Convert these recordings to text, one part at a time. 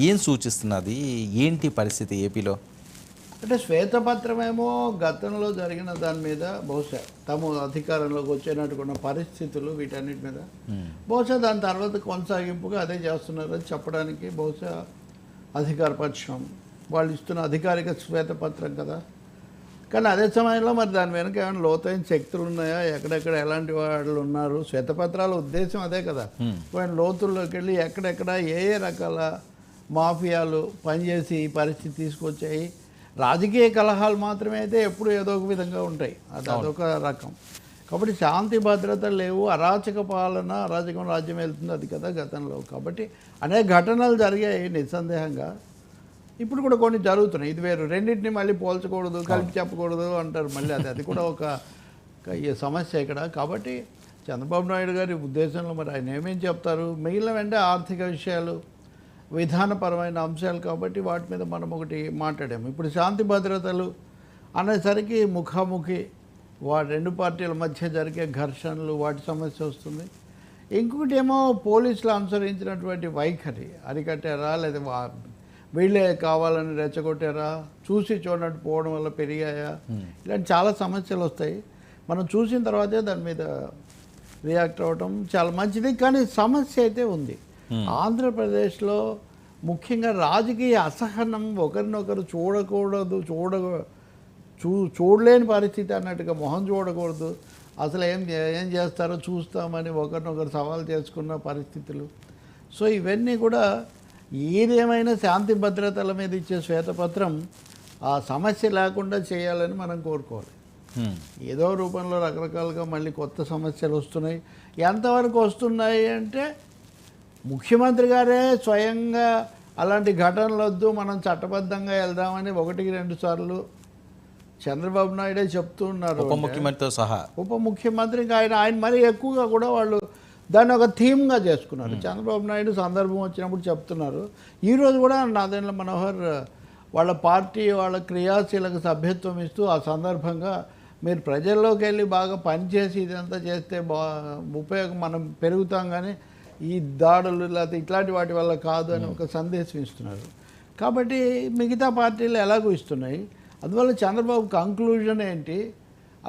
ఏం సూచిస్తున్నది? ఏంటి పరిస్థితి ఏపీలో? అంటే శ్వేతపత్రమేమో గతంలో జరిగిన దాని మీద బహుశా తాము అధికారంలోకి వచ్చేటట్టుకున్న పరిస్థితులు వీటన్నిటి మీద బహుశా దాని తర్వాత కొనసాగింపుగా అదే చేస్తున్నారని చెప్పడానికి బహుశా అధికార పక్షం వాళ్ళు ఇస్తున్న అధికారిక శ్వేతపత్రం కదా. కానీ అదే సమయంలో మరి దాని వెనక ఏమైనా లోతైన శక్తులు ఉన్నాయా, ఎక్కడెక్కడ ఎలాంటి వాళ్ళు ఉన్నారు, శ్వేతపత్రాల ఉద్దేశం అదే కదా. ఆయన లోతుల్లోకి వెళ్ళి ఎక్కడెక్కడ ఏ ఏ రకాల మాఫియాలు పనిచేసి ఈ పరిస్థితి తీసుకొచ్చాయి. రాజకీయ కలహాలు మాత్రమే అయితే ఎప్పుడు ఏదో ఒక విధంగా ఉంటాయి, అదొక రకం. కాబట్టి శాంతి భద్రతలు లేవు, అరాచక పాలన, అరాచకం రాజ్యం వెళ్తుంది, అది కదా గతంలో. కాబట్టి అనేక ఘటనలు జరిగాయి నిస్సందేహంగా. ఇప్పుడు కూడా కొన్ని జరుగుతున్నాయి, ఇది వేరు. రెండింటిని మళ్ళీ పోల్చకూడదు, కలిపి చెప్పకూడదు అంటారు మళ్ళీ. అది కూడా ఒక సమస్య ఇక్కడ. కాబట్టి చంద్రబాబు నాయుడు గారి ఉద్దేశంలో మరి ఆయన ఏమేం చెప్తారు, మిగిలిన వెంటనే ఆర్థిక విషయాలు, విధానపరమైన అంశాలు. కాబట్టి వాటి మీద మనం ఒకటి మాట్లాడాము. ఇప్పుడు శాంతి భద్రతలు అనేసరికి ముఖాముఖి రెండు పార్టీల మధ్య జరిగే ఘర్షణలు, వాటి సమస్య వస్తుంది. ఇంకొకటి ఏమో పోలీసులు అనుసరించినటువంటి వైఖరి, అరికట్టారా లేదా వీళ్ళే కావాలని రెచ్చగొట్టారా, చూసి చూడనట్టు పోవడం వల్ల పెరిగాయా, ఇలాంటి చాలా సమస్యలు వస్తాయి. మనం చూసిన తర్వాతే దాని మీద రియాక్ట్ అవ్వటం చాలా మంచిది. కానీ సమస్య అయితే ఉంది. ఆంధ్రప్రదేశ్లో ముఖ్యంగా రాజకీయ అసహనం, ఒకరినొకరు చూడకూడదు, చూడలేని పరిస్థితి అన్నట్టుగా, మొహం చూడకూడదు, అసలు ఏం చేస్తారో చూస్తామని ఒకరినొకరు సవాల్ చేసుకున్న పరిస్థితులు. సో ఇవన్నీ కూడా ఏదేమైనా శాంతి భద్రతల మీద ఇచ్చే శ్వేతపత్రం ఆ సమస్య లేకుండా చేయాలని మనం కోరుకోవాలి. ఏదో రూపంలో రకరకాలుగా మళ్ళీ కొత్త సమస్యలు వస్తున్నాయి. ఎంతవరకు వస్తున్నాయి అంటే ముఖ్యమంత్రి గారే స్వయంగా అలాంటి ఘటనలు వద్దు, మనం చట్టబద్ధంగా వెళ్దామని 1-2 సార్లు చంద్రబాబు నాయుడే చెప్తూ ఉన్నారు, ఉప ముఖ్యమంత్రితో సహా. ఉప ముఖ్యమంత్రి ఆయన మరీ ఎక్కువగా కూడా వాళ్ళు దాన్ని ఒక థీమ్గా చేసుకున్నారు. చంద్రబాబు నాయుడు సందర్భం వచ్చినప్పుడు చెప్తున్నారు. ఈరోజు కూడా నాదెండ్ల మనోహర్ వాళ్ళ పార్టీ వాళ్ళ క్రియాశీలక సభ్యత్వం ఇస్తూ ఆ సందర్భంగా మీరు ప్రజల్లోకి వెళ్ళి బాగా పనిచేసి ఇదంతా చేస్తే ఉపయోగం, మనం పెరుగుతాం, కానీ ఈ దాడులు లేకపోతే ఇట్లాంటి వాటి వల్ల కాదు అని ఒక సందేశం ఇస్తున్నారు. కాబట్టి మిగతా పార్టీలు ఎలాగో ఇస్తున్నాయి. అందువల్ల చంద్రబాబు కంక్లూజన్ ఏంటి,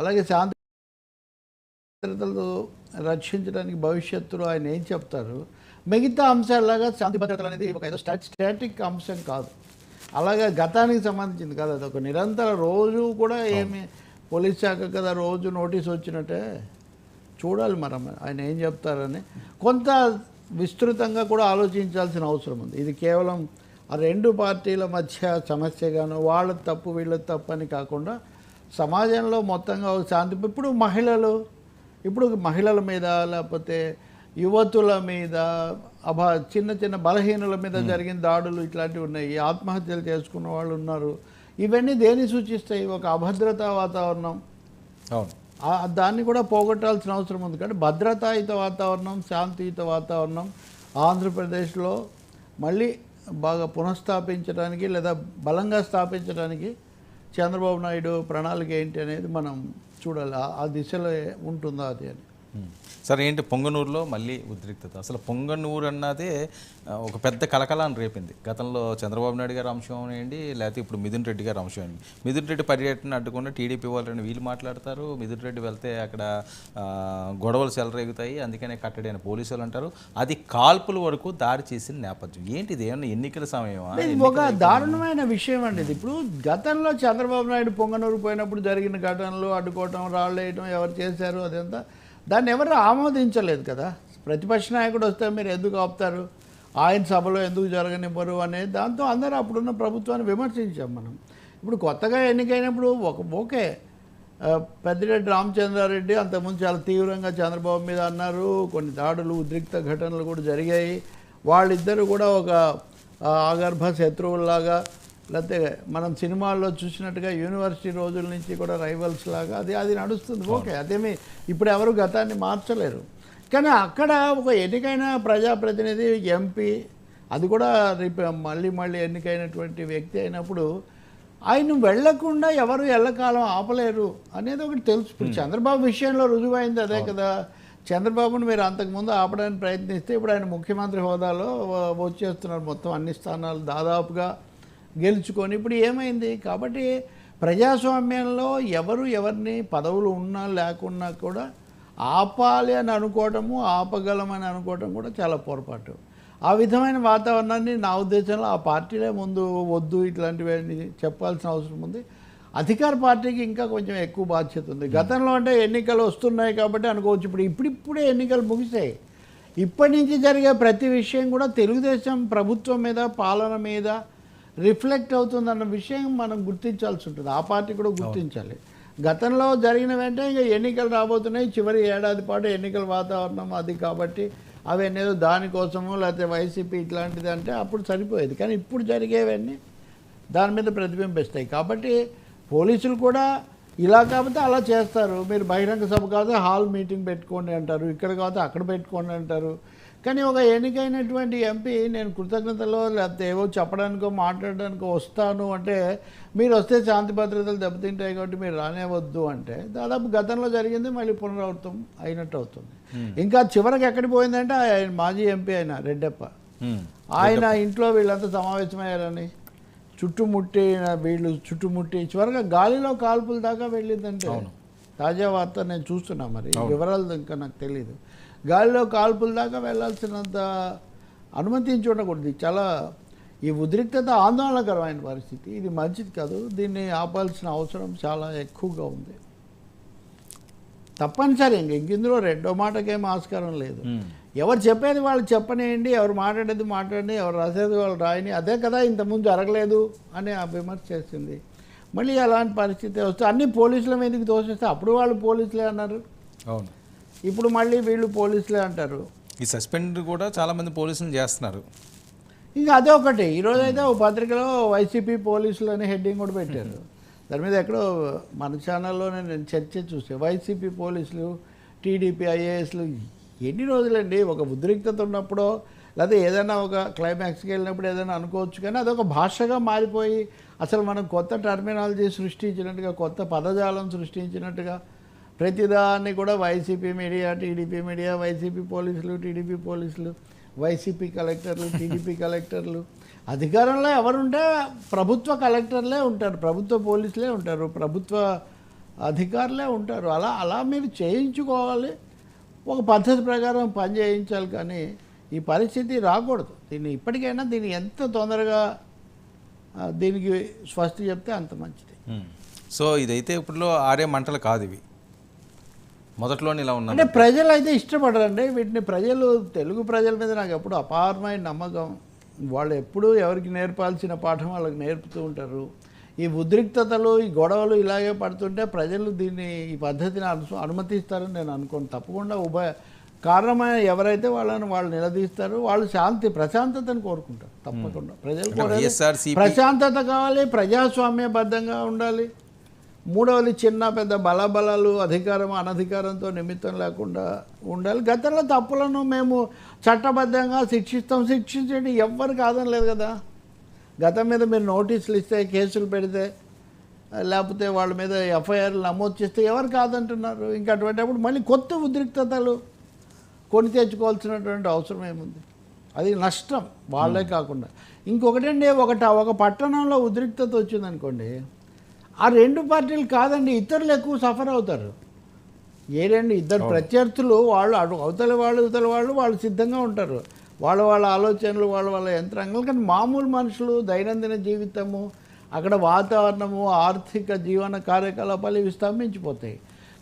అలాగే శాంతి భద్రతలు రక్షించడానికి భవిష్యత్తులో ఆయన ఏం చెప్తారు, మిగతా అంశాలలాగా శాంతి భద్రతలు అనేది ఒక ఏదో స్టాటిక్ అంశం కాదు, అలాగే గతానికి సంబంధించింది కాదు, అది ఒక నిరంతర రోజు కూడా ఏమి పోలీస్ శాఖ కదా రోజు నోటీస్ వచ్చినట్టే చూడాలి మనం ఆయన ఏం చెప్తారని. కొంత విస్తృతంగా కూడా ఆలోచించాల్సిన అవసరం ఉంది. ఇది కేవలం ఆ రెండు పార్టీల మధ్య సమస్యగాను వాళ్ళ తప్పు వీళ్ళ తప్పు అని కాకుండా సమాజంలో మొత్తంగా ఒక శాంతి. ఇప్పుడు మహిళల మీద లేకపోతే యువతుల మీద చిన్న చిన్న బలహీనుల మీద జరిగిన దాడులు ఇట్లాంటివి ఉన్నాయి, ఆత్మహత్యలు చేసుకున్న వాళ్ళు ఉన్నారు. ఇవన్నీ దేన్ని సూచిస్తాయి, ఒక అభద్రతా వాతావరణం. అవును, దాన్ని కూడా పోగొట్టాల్సిన అవసరం ఉంది. కానీ భద్రతాయుత వాతావరణం, శాంతియుత వాతావరణం ఆంధ్రప్రదేశ్లో మళ్ళీ బాగా పునఃస్థాపించడానికి లేదా బలంగా స్థాపించడానికి చంద్రబాబు నాయుడు ప్రణాళిక ఏంటి అనేది మనం చూడాలి. ఆ దిశలో ఉంటుందా అది అని. సరే, ఏంటి పొంగనూరులో మళ్ళీ ఉద్రిక్తత? అసలు పొంగనూరు అన్నదే ఒక పెద్ద కలకలాన్ని రేపింది. గతంలో చంద్రబాబు నాయుడు గారు అంశం ఏంటి, లేకపోతే ఇప్పుడు మిథున్ రెడ్డి గారు అంశం ఏంటి. మిథున్ రెడ్డి పర్యటన అడ్డుకున్న టీడీపీ వాళ్ళని వీళ్ళు మాట్లాడతారు, మిథున్ రెడ్డి వెళ్తే అక్కడ గొడవలు చెలరేగుతాయి, అందుకనే కట్టడి అని పోలీసులు అంటారు. అది కాల్పుల వరకు దారి చేసిన నేపథ్యం ఏంటి? ఇది ఏమన్నా ఎన్నికల సమయమా? ఒక దారుణమైన విషయం అండి ఇది. ఇప్పుడు గతంలో చంద్రబాబు నాయుడు పొంగనూరు పోయినప్పుడు జరిగిన ఘటనలు, అడ్డుకోవటం, రాళ్ళు వేయటం ఎవరు చేశారు అదంతా దాన్ని ఎవరు ఆమోదించలేదు కదా. ప్రతిపక్ష నాయకుడు వస్తే మీరు ఎందుకు ఆపుతారు, ఆయన సభలో ఎందుకు జరగనివ్వరు అనేది దాంతో అందరూ అప్పుడున్న ప్రభుత్వాన్ని విమర్శించాం మనం. ఇప్పుడు కొత్తగా ఎన్నికైనప్పుడు ఓకే, పెద్దిరెడ్డి రామచంద్రారెడ్డి అంతకుముందు చాలా తీవ్రంగా చంద్రబాబు మీద అన్నారు, కొన్ని దాడులు, ఉద్రిక్త ఘటనలు కూడా జరిగాయి. వాళ్ళిద్దరూ కూడా ఒక ఆగర్భ శత్రువుల్లాగా, లేకపోతే మనం సినిమాల్లో చూసినట్టుగా యూనివర్సిటీ రోజుల నుంచి కూడా రైవల్స్ లాగా అది నడుస్తుంది. ఓకే, అదేమి ఇప్పుడు ఎవరు గతాన్ని మార్చలేరు. కానీ అక్కడ ఒక ఎన్నికైన ప్రజాప్రతినిధి, ఎంపీ, అది కూడా మళ్ళీ ఎన్నికైనటువంటి వ్యక్తి అయినప్పుడు ఆయన వెళ్లకుండా ఎవరు ఎల్లకాలం ఆపలేరు అనేది ఒకటి తెలుసు. ఇప్పుడు చంద్రబాబు విషయంలో రుజువైంది అదే కదా. చంద్రబాబును మీరు అంతకుముందు ఆపడానికి ప్రయత్నిస్తే ఇప్పుడు ఆయన ముఖ్యమంత్రి హోదాలో వచ్చేస్తున్నారు, మొత్తం అన్ని స్థానాలు దాదాపుగా గెలుచుకొని. ఇప్పుడు ఏమైంది? కాబట్టి ప్రజాస్వామ్యంలో ఎవరు ఎవరిని పదవులు ఉన్నా లేకున్నా కూడా ఆపాలి అని అనుకోవటము, ఆపగలమని అనుకోవటం కూడా చాలా పొరపాటు. ఆ విధమైన వాతావరణాన్ని నా ఉద్దేశంలో ఆ పార్టీలే ముందు వద్దు ఇట్లాంటివన్నీ చెప్పాల్సిన అవసరం ఉంది. అధికార పార్టీకి ఇంకా కొంచెం ఎక్కువ బాధ్యత ఉంది. గతంలో అంటే ఎన్నికలు వస్తున్నాయి కాబట్టి అనుకోవచ్చు, ఇప్పుడిప్పుడే ఎన్నికలు ముగిసాయి. ఇప్పటి నుంచి జరిగే ప్రతి విషయం కూడా తెలుగుదేశం ప్రభుత్వం మీద, పాలన మీద రిఫ్లెక్ట్ అవుతుందన్న విషయం మనం గుర్తించాల్సి ఉంటుంది. ఆ పార్టీ కూడా గుర్తించాలి. గతంలో జరిగిన వెంటనే ఇంకా ఎన్నికలు రాబోతున్నాయి, చివరి ఏడాది పాటు ఎన్నికల వాతావరణం అది కాబట్టి అవన్నీ దానికోసము లేకపోతే వైసీపీ ఇట్లాంటిది అంటే అప్పుడు సరిపోయేది. కానీ ఇప్పుడు జరిగేవన్నీ దాని మీద ప్రతిబింబిస్తాయి. కాబట్టి పోలీసులు కూడా ఇలా కాకపోతే అలా చేస్తారు. మీరు బహిరంగ సభ కాదు హాల్ మీటింగ్ పెట్టుకోండి అంటారు, ఇక్కడ కాదు అక్కడ పెట్టుకోండి అంటారు. కానీ ఒక ఎన్నికైనటువంటి ఎంపీ నేను కృతజ్ఞతలో లేకపోతే ఏవో చెప్పడానికో మాట్లాడడానికో వస్తాను అంటే మీరు వస్తే శాంతి భద్రతలు దెబ్బతింటాయి కాబట్టి మీరు రానేవద్దు అంటే దాదాపు గతంలో జరిగింది మళ్ళీ పునరావృతం అయినట్టు అవుతుంది. ఇంకా చివరికి ఎక్కడికి పోయిందంటే ఆయన మాజీ ఎంపీ అయిన రెడ్డప్ప, ఆయన ఇంట్లో వీళ్ళంతా సమావేశమయ్యారని చుట్టుముట్టి చివరిగా గాలిలో కాల్పుల దాకా వెళ్ళిందంటే తాజా వార్త నేను చూస్తున్నా. మరి వివరాలు ఇంకా నాకు తెలియదు. గాలిలో కాల్పుల దాకా వెళ్లాల్సినంత అనుమతించి ఉండకూడదు. చాలా ఈ ఉద్రిక్తత ఆందోళనకరమైన పరిస్థితి, ఇది మంచిది కాదు. దీన్ని ఆపాల్సిన అవసరం చాలా ఎక్కువగా ఉంది. తప్పనిసరి ఇందులో రెండో మాటకేం ఆస్కారం లేదు. ఎవరు చెప్పేది వాళ్ళు చెప్పనేయండి, ఎవరు మాట్లాడేది మాట్లాడండి, ఎవరు రాసేది వాళ్ళు రాయని. అదే కదా ఇంతకుముందు జరగలేదు అని ఆ విమర్శ చేసింది. మళ్ళీ అలాంటి పరిస్థితి వస్తే అన్ని పోలీసుల మీదకి తోసేస్తే అప్పుడు వాళ్ళు పోలీసులే అన్నారు, అవును, ఇప్పుడు మళ్ళీ వీళ్ళు పోలీసులే అంటారు. ఈ సస్పెండ్ కూడా చాలామంది పోలీసులు చేస్తున్నారు. ఇంకా అదే ఒకటి. ఈరోజు అయితే ఓ పత్రికలో వైసీపీ పోలీసులు అని హెడ్డింగ్ కూడా పెట్టారు. దాని మీద ఎక్కడో మన ఛానల్లోనే నేను చర్చ చూసాను. వైసీపీ పోలీసులు, టీడీపీ ఐఏఎస్లు ఎన్ని రోజులండి? ఒక ఉద్రిక్తత ఉన్నప్పుడో లేదా ఏదైనా ఒక క్లైమాక్స్కి వెళ్ళినప్పుడు ఏదైనా అనుకోవచ్చు, కానీ అదొక భాషగా మారిపోయి అసలు మనం కొత్త టర్మినాలజీ సృష్టించినట్టుగా, కొత్త పదజాలం సృష్టించినట్టుగా ప్రతిదాన్ని కూడా YCP media, TDP media, YCP పోలీసులు, టీడీపీ పోలీసులు, వైసీపీ కలెక్టర్లు, టీడీపీ కలెక్టర్లు. అధికారంలో ఎవరుంటే ప్రభుత్వ కలెక్టర్లే ఉంటారు, ప్రభుత్వ పోలీసులే ఉంటారు, ప్రభుత్వ అధికారులే ఉంటారు. అలా మీరు చేయించుకోవాలి, ఒక పద్ధతి ప్రకారం పని చేయించాలి. కానీ ఈ పరిస్థితి రాకూడదు. ఇప్పటికైనా దీన్ని ఎంత తొందరగా దీనికి స్వస్తి చెప్తే అంత మంచిది. సో ఇదైతే ఇప్పుడులో ఆరే మంటలు కాదు, ఇవి మొదట్లోనే ఇలా ఉన్నాయి. అంటే ప్రజలు అయితే ఇష్టపడరండి వీటిని. తెలుగు ప్రజల మీద నాకు ఎప్పుడు అపారమైన నమ్మకం. వాళ్ళు ఎప్పుడూ ఎవరికి నేర్పాల్సిన పాఠం వాళ్ళకి నేర్పుతూ ఉంటారు. ఈ ఉద్రిక్తతలు, ఈ గొడవలు ఇలాగే పడుతుంటే ప్రజలు ఈ పద్ధతిని అనుమతిస్తారని నేను అనుకోను. తప్పకుండా కారణమైన ఎవరైతే వాళ్ళు నిలదీస్తారు, వాళ్ళు ప్రశాంతతను కోరుకుంటారు. తప్పకుండా ప్రజలు కోరేది ప్రశాంతత కావాలి, ప్రజాస్వామ్యబద్ధంగా ఉండాలి. మూడవది చిన్న పెద్ద బలాలు, అధికారం అనధికారంతో నిమిత్తం లేకుండా ఉండాలి. గతంలో తప్పులను మేము చట్టబద్ధంగా శిక్షించండి, ఎవ్వరు కాదని లేదు కదా. గతం మీద మీరు నోటీసులు ఇస్తే, కేసులు పెడితే, లేకపోతే వాళ్ళ మీద ఎఫ్ఐఆర్లు నమోదు చేస్తే ఎవరు కాదంటున్నారు? ఇంకా అటువంటిప్పుడు మళ్ళీ కొత్త ఉద్రిక్తతలు కొని తెచ్చుకోవాల్సినటువంటి అవసరం ఏముంది? అది నష్టం వాళ్ళే కాకుండా. ఇంకొకటండి, ఒక పట్టణంలో ఉద్రిక్తత వచ్చిందనుకోండి, ఆ రెండు పార్టీలు కాదండి, ఇతరులు ఎక్కువ సఫర్ అవుతారు. ఇద్దరు ప్రత్యర్థులు వాళ్ళు అవతల వాళ్ళు సిద్ధంగా ఉంటారు. వాళ్ళ ఆలోచనలు, వాళ్ళ యంత్రాంగాలు. కానీ మామూలు మనుషులు, దైనందిన జీవితము, అక్కడ వాతావరణము, ఆర్థిక జీవన కార్యకలాపాలు ఇవి స్తంభించిపోతాయి.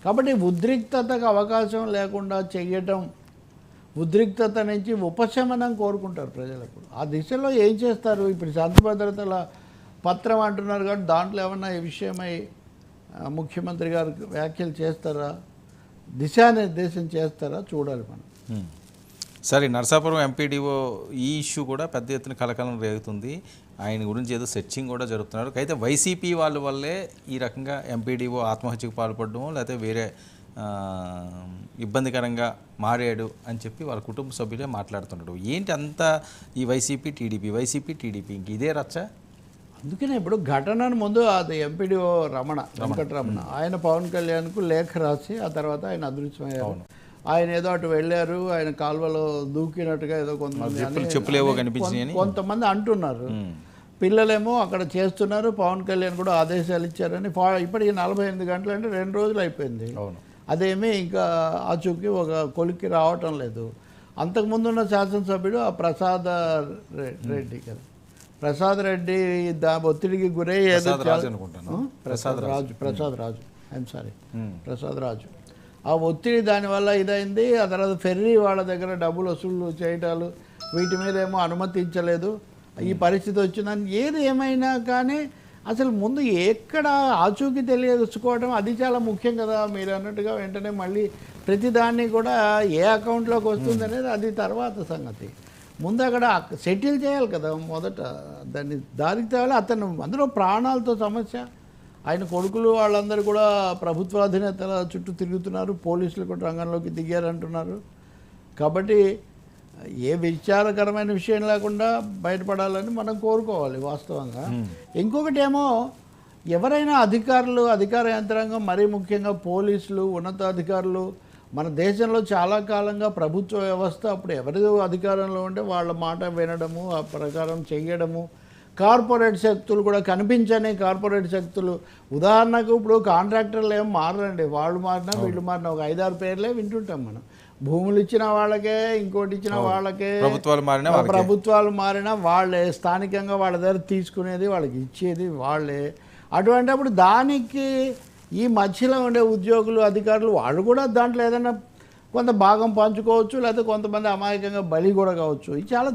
కాబట్టి ఉద్రిక్తతకు అవకాశం లేకుండా చేయటం, ఉద్రిక్తత నుంచి ఉపశమనం కోరుకుంటారు ప్రజలకు. ఆ దిశలో ఏం చేస్తారు? ఇప్పుడు శాంతి భద్రతల పత్రం అంటున్నారు కాబట్టి దాంట్లో ఏమన్నా ఈ విషయమై ముఖ్యమంత్రి గారు వ్యాఖ్యలు చేస్తారా, దిశానిర్దేశం చేస్తారా చూడాలి మనం. సరే, నరసాపురం ఎంపీడీఓ ఈ ఇష్యూ కూడా పెద్ద ఎత్తున కలకలం రేగుతుంది. ఆయన గురించి ఏదో సెర్చింగ్ కూడా జరుగుతున్నారు. అయితే వైసీపీ వాళ్ళ వల్లే ఈ రకంగా ఎంపీడీఓ ఆత్మహత్యకు పాల్పడడం, లేకపోతే వేరే ఇబ్బందికరంగా మారాడు అని చెప్పి వాళ్ళ కుటుంబ సభ్యులే మాట్లాడుతున్నాడు. ఏంటి అంతా ఈ వైసీపీ టీడీపీ ఇంక ఇదే రచ్చ? అందుకనే ఇప్పుడు ఘటనను ముందు అది ఎంపీడీఓ వెంకటరమణ ఆయన పవన్ కళ్యాణ్కు లేఖ రాసి ఆ తర్వాత ఆయన అదృశ్యమయ్యారు. ఆయన ఏదో అటు వెళ్ళారు, ఆయన కాలువలో దూకినట్టుగా ఏదో కొంతమంది చెప్పులేవో కనిపించినాయని కొంతమంది అంటున్నారు. పిల్లలేమో అక్కడ చేస్తున్నారు, పవన్ కళ్యాణ్ కూడా ఆదేశాలు ఇచ్చారని. ఇప్పటికి 48 గంటలు అంటే 2 రోజులు అయిపోయింది. అవును. అదేమీ ఇంకా ఆచూకీ ఒక కొలిక్కి రావటం లేదు. అంతకుముందు ఉన్న శాసనసభ్యుడు ఆ ప్రసాద్ రెడ్డి కదా, ప్రసాద్ రెడ్డి ఒత్తిడికి గురై ఏదో ప్రసాద్ రాజు ఐఎమ్ సారీ ప్రసాద్ రాజు ఆ ఒత్తిడి దానివల్ల ఇదైంది. ఆ తర్వాత ఫెర్రీ వాళ్ళ దగ్గర డబ్బులు వసూలు చేయటాలు వీటి మీద ఏమో అనుమతించలేదు. ఈ పరిస్థితి వచ్చిందని. ఏది ఏమైనా కానీ అసలు ముందు ఎక్కడ ఆచూకీ తెలియచుకోవడం అది చాలా ముఖ్యం కదా. మీరు అన్నట్టుగా వెంటనే మళ్ళీ ప్రతిదాన్ని కూడా ఏ అకౌంట్లోకి వస్తుంది అనేది అది తర్వాత సంగతి. ముందు అక్కడ సెటిల్ చేయాలి కదా, మొదట దాన్ని దారికి తేవాలి. అతను అందులో ప్రాణాలతో సమస్య. ఆయన కొడుకులు వాళ్ళందరూ కూడా ప్రభుత్వాధినేతల చుట్టూ తిరుగుతున్నారు, పోలీసులు కూడా రంగంలోకి దిగారంటున్నారు. కాబట్టి ఏ విచారకరమైన విషయం లేకుండా బయటపడాలని మనం కోరుకోవాలి వాస్తవంగా. ఇంకొకటి ఏమో ఎవరైనా అధికారులు, అధికార యంత్రాంగం, మరీ ముఖ్యంగా పోలీసులు, ఉన్నతాధికారులు మన దేశంలో చాలా కాలంగా ప్రభుత్వ వ్యవస్థ అప్పుడు ఎవరి అధికారంలో ఉంటే వాళ్ళ మాట వినడము, ఆ ప్రకారం చేయడము. కార్పొరేట్ శక్తులు కూడా కనిపించని కార్పొరేట్ శక్తులు, ఉదాహరణకు ఇప్పుడు కాంట్రాక్టర్లు ఏం మారరండి, వాళ్ళు మారినా వీళ్ళు మారినా ఒక 5-6 పేర్లే వింటుంటాం మనం. భూములు ఇచ్చిన వాళ్ళకే, ఇంకోటి ఇచ్చిన వాళ్ళకే, ప్రభుత్వాలు మారినా వాళ్ళే, స్థానికంగా వాళ్ళ దగ్గర తీసుకునేది వాళ్ళకి ఇచ్చేది వాళ్ళే. అటువంటిప్పుడు దానికి ఈ మధ్యలో ఉండే ఉద్యోగులు, అధికారులు వాళ్ళు కూడా దాంట్లో ఏదైనా కొంత భాగం పంచుకోవచ్చు, లేకపోతే కొంతమంది అమాయకంగా బలి కూడా కావచ్చు. ఇది చాలా